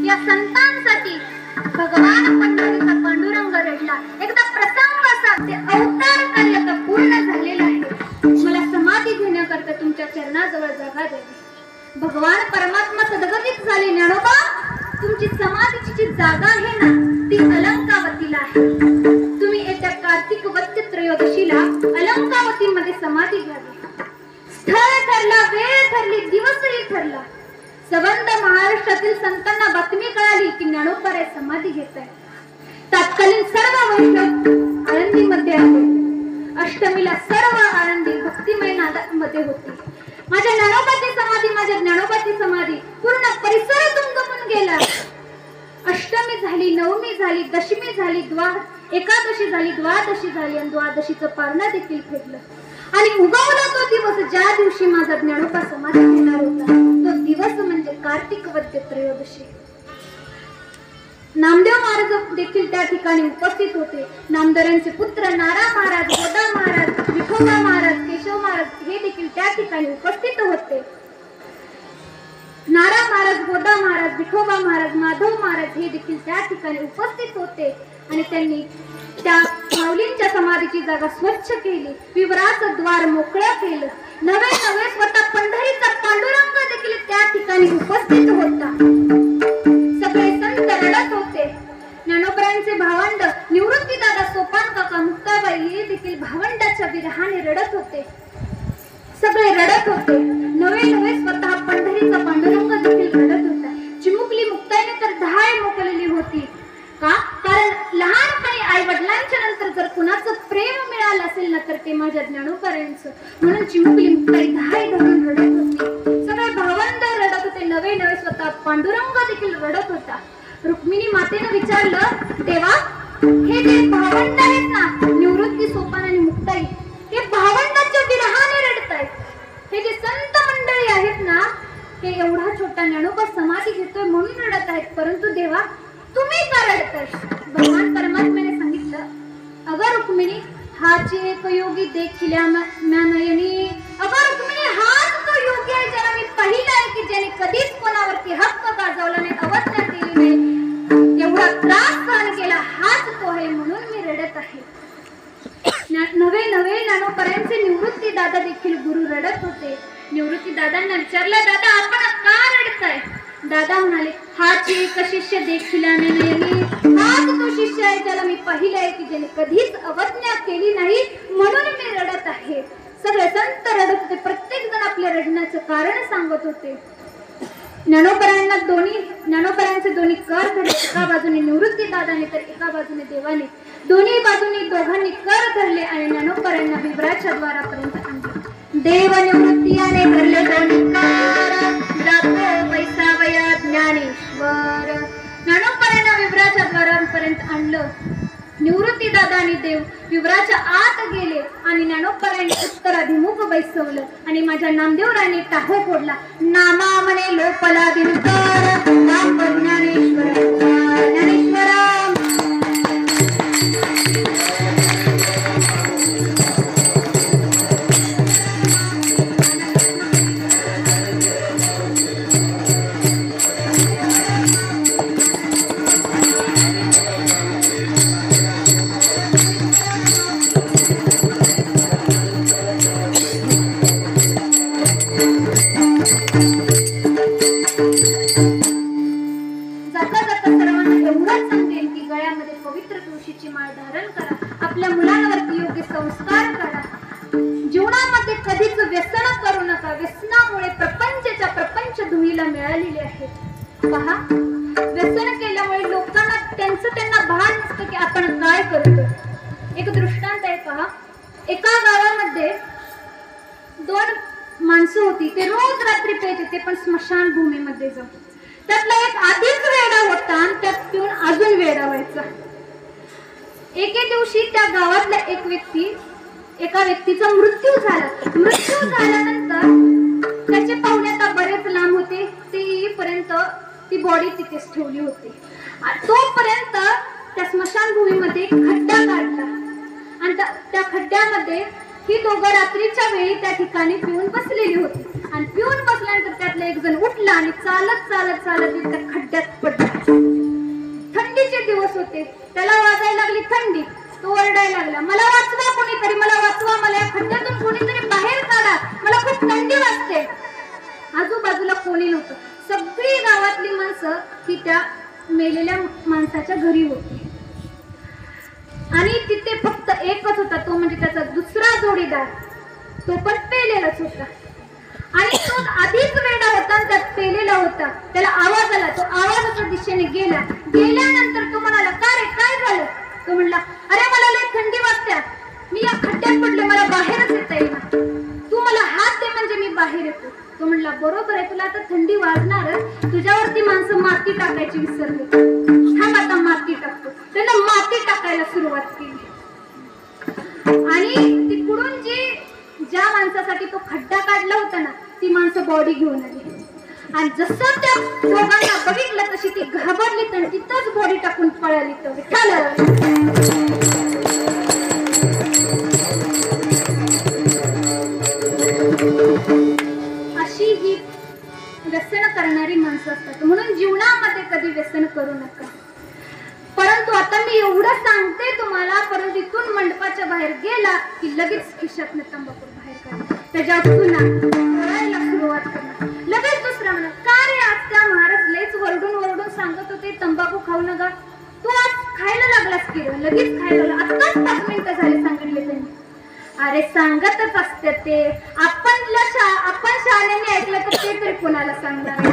या संतांसाठी भगवान पंढरीचा पांडुरंग रडला. एकदा प्रसंग असा ते अवतार कार्य आता पूर्ण झालेलं आहे. मला समाधी घेण्याकरता तुमच्या चरणाजवळ जागा द्यावी. भगवान परमात्मा सद्गतीत झाले. ज्ञानोबा, तुमची समाधीची जी जागा आहे ना ती अलंकावतीला आहे. तुम्ही येत्या कार्तिक वद्य त्रयोदशीला अलंकावतीमध्ये समाधी घ्यावी. स्थळ ठरला, वेळ ठरली, दिवसही ठरला. संबंध महाराष्ट्रातील संतांना बातमी कळाली की ज्ञानोबा समाधी घेत आहे. तत्कालीन सर्व वैष्णव आळंदीमध्ये आले. अष्टमीला सर्व आळंदी भक्तिमय नादामध्ये होती. माझ्या ज्ञानोबाची समाधी, माझ्या ज्ञानोबाची समाधी पूर्ण परिसर दुमदुमून गेला. अष्टमी झाली, नवमी झाली, दशमी झाली, एकादशी झाली, द्वादशी झाली आणि द्वादशीचं पारणा देखील फेडलं. आणि उगवला तो दिवस ज्या दिवशी माझा ज्ञानोबा समाधी घेणार होता. तो दिवस म्हणजे कार्तिक वद्य त्रयोदशी. नामदेव महाराज देखील त्या ठिकाणी उपस्थित होते. नामदेवांचे पुत्र नारा महाराज, गोदा महाराज, विठोबा महाराज, केशव महाराज हे देखील त्या ठिकाणी उपस्थित होते. नारा महाराज, गोदा महाराज, विठोबा महाराज, माधव महाराज हे देखील त्या ठिकाणी उपस्थित होते. आणि त्यांनी त्या माऊलींच्या समाधीची जागा स्वच्छ केली. विवराचं द्वार मोकळं केलं. नवे नवे स्वतः पंढरीचा पांडुरंग देखील त्या ठिकाणी उपस्थित होता. सगळे संत रडत होते. ज्ञानोबरांचे भावंड निवृत्ती दादा, सोपान काका, मुक्ताबाई हे देखील भावंडाच्या विरहाने रडत होते. सगळे रडत होते. नवे नवे स्वतः पंढरीचा पांडुरंग देखील रडत होता. चिमुकली मुक्ताईने तर धाय मोकलेली होती. का? कारण लहानपणी आई वडिलांच्या नंतर जर कुणाचं प्रेम मिळालं असेल ना तर ते माझ्या ज्ञानोबरांचं. म्हणून चिमुकली मुक्ताई धाय धरून रडत होती. सगळे भावंड रडत होते. नवे नवे स्वतः पांडुरंग देखील रडत होता. रुक्मिणी मातेनं विचारलं, देवा, हे जे भावंड आहेत ना, निवृत्ती, सोपान आणि मुक्ताई, हे भावंडाच्या विरहाने रडतायत. हे जे संत मंडळी आहेत ना, हे एवढा छोटा ज्ञानोबा समाधी घेतोय म्हणून रडत आहेत. परंतु देवा, तुम्ही का रडताय? भगवान परमात्म्याने सांगितलं, अगं रुक्मिणी, हाच एक योगी देखिल्या नयनी. अगं रुक्मिणी, हाच तो योगी आहे ज्याला मी पाहिलं आहे की ज्याने कधीच कोणावरती हक्क गाजवला नाही, अवज्ञा केली नाही, एवढा त्रास सहन केला, हाच तो आहे म्हणून मी रडत आहे. नवे नवे ज्ञानोबरांचे निवृत्ती दादा देखील गुरु रडत होते. निवृत्ती दादांना विचारलं, दादा आपण का रडताय? दादा म्हणाले, हाच एक शिष्य देखिल्या नयनी. हाच तो शिष्य आहे ज्याला मी पाहिलं आहे की ज्याने कधीच अवज्ञा केली नाही म्हणून मी रडत आहे. सगळे संत रडत होते. प्रत्येक जण आपल्या रडण्याचं कारण सांगत होते. ज्ञानोबरांचे दोन्ही कर धरले. एका बाजूने निवृत्ती दादाने तर एका बाजूने देवाने. दोन्ही बाजूने दोघांनी कर धरले आणि ज्ञानोबरांना विवराच्या द्वारापर्यंत आणले. देव निवृत्ती याने धरले दोन्ही कर, जातो वैसावया ज्ञानेश्वर. ज्ञानोबरांना विवराच्या द्वारापर्यंत आणलं. निवृत्ती दादा आणि देव विवराच्या आत गेले आणि ज्ञानोबरांनी उत्तराभिमुख बैसवलं आणि माझ्या नामदेवरांनी टाहो फोडला. नामा म्हणे लोपला दिनकर, नाम ज्ञानेश्वर ज्ञानेश्वरा. आपल्या मुलांवरती योग्य संस्कार करा. जीवनामध्ये कधीच व्यसन करू नका. व्यसनामुळे प्रपंच धुळीला मिळालेली आहेत. पहा, व्यसन केल्यामुळे लोकांना त्यांना भान नसतं की आपण काय करतो. एक दृष्टांत आहे पहा. एका गावामध्ये 2 माणसं होती. ते रोज रात्री पेत होते, पण स्मशान भूमीमध्ये जाऊन. त्यातला एक आधीच वेडा होता आणि त्यात पिऊन अजून वेडा व्हायचा. एके दिवशी त्या गावातला एका व्यक्तीचा मृत्यू झाला. मृत्यू झाल्यानंतर त्याचे पाहुणे आता बरेच लांब होते. ते येईपर्यंत ती बॉडी तिथेच ठेवली होती. तोपर्यंत त्या स्मशानभूमीमध्ये एक खड्डा काढला आणि त्या खड्ड्यामध्ये ही दोघं रात्रीच्या वेळी त्या ठिकाणी पिऊन बसलेली होती. आणि पिऊन बसल्यानंतर त्यातला एक जण उठला आणि चालत चालत चालत त्या खड्ड्यात पडला. थंडीचे दिवस होते. त्याला वाजायला लागली थंडी. तो ओरडायला लागला, मला वाचवा कोणीतरी, मला वाचवा, मला या खड्ड्यातून कोणीतरी बाहेर काढा, मला खूप थंडी वाजते. आजूबाजूला कोणी नव्हतं. सगळी गावातली माणसं ही त्या मेलेल्या माणसाच्या घरी होती. आणि तिथे फक्त एकच होता, तो म्हणजे त्याचा दुसरा जोडीदार. तो पण पेलेलाच होता. आणि तो आधीच वेडा होता आणि त्यात पेलेला होता. त्याला आवाज आला. तो आवाजाच्या दिशेने गेला. गेल्यानंतर तो म्हणाला, का रे, काय झालं? तो म्हणला, अरे मला लय थंडी वाजते, मी या खड्ड्यात पडले, मला बाहेरच येता येईना, तू मला हात दे म्हणजे मी बाहेर येतो. तो म्हणला, बरोबर आहे, तुला आता थंडी वाजणारच, तुझ्यावरती माणसं माती टाकायची विसरली, थांब आता माती टाकतो. त्यानं माती टाकायला सुरुवात केली. आणि तिकडून ज्या माणसासाठी तो खड्डा काढला होता ना, ती माणसं बॉडी घेऊन आली. आणि जसं त्या दोघांना बघितलं तशी ती घाबरली तर तिथंच बॉडी टाकून पळाली. तर विठ्ठल, अशी ही व्यसन करणारी माणसं असतात. म्हणून जीवनामध्ये कधी व्यसन करू नका. परंतु आता मी एवढं सांगते तुम्हाला, परंतु इथून मंडपाच्या बाहेर गेला की लगेच खिशातनं तंबाखू बाहेर काढा, त्याच्यावर पुन्हा करायला सुरुवात करणार. लगेच दुसरा म्हणा, का रे आज त्या महाराज लयच वरडून सांगत होते तंबाखू खाऊ नका, तू आज खायला लागलास की? लगेच खायला लागला, आत्ताच 5 मिनिटं झाले सांगितले त्यांनी. अरे सांगतच असते ते, आपण शाळेने ऐकलं तर ते तरी कोणाला सांगणार आहे?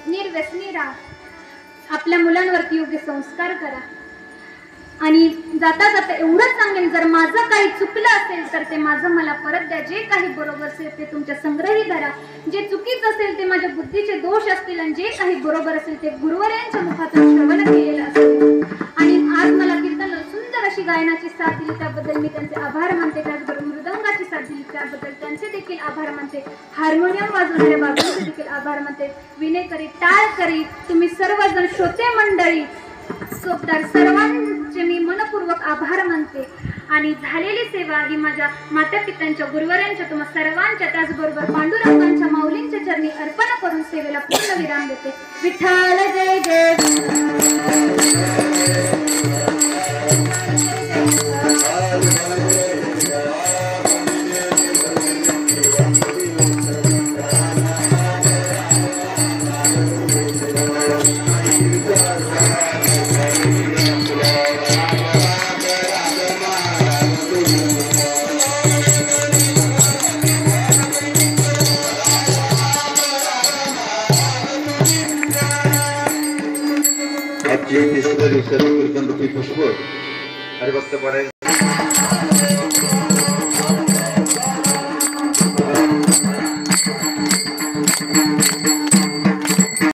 निर्व्यसनी राहा. आपल्या मुलांवरती योग्य संस्कार करा. आणि जाता जाता एवढंच सांगेन, जर माझं काही चुकलं असेल तर ते माझं मला परत द्या. जे काही बरोबर असेल ते तुमच्या संग्रही धरा. जे चुकीचं असेल ते माझ्या बुद्धीचे दोष असतील आणि जे काही बरोबर असेल ते गुरुवर्यांच्या मुखातून श्रवण केलेलं असेल. आणि आज मला कीर्तन सुंदर अशी गायनाची साथ दिली त्याबद्दल मी त्यांचे आभार मानते. त्याचबरोबर मृदंगाची साथ दिली त्याबद्दल त्यांचे देखील आभार मानते. हार्मोनियम वाजवणाऱ्या बाबांचे देखील आभार मानते. विनय करी, टाळ करी, तुम्ही सर्वजण श्रोते मंडळी, सोबदार सर्वांचे मी मनपूर्वक आभार मानते. आणि झालेली सेवा ही माझ्या माता पित्यांच्या, गुरुवर्यांच्या, तुम्हा सर्वांच्या, त्याचबरोबर पांडुरंगांच्या माऊलींच्या चरणी अर्पण करून सेवेला पूर्ण विराम देते. विठ्ठल जय जय. आपजी तिसऱ्या दिवसाचे कीर्तन रूपी पुष्प हरिभक्त पारायण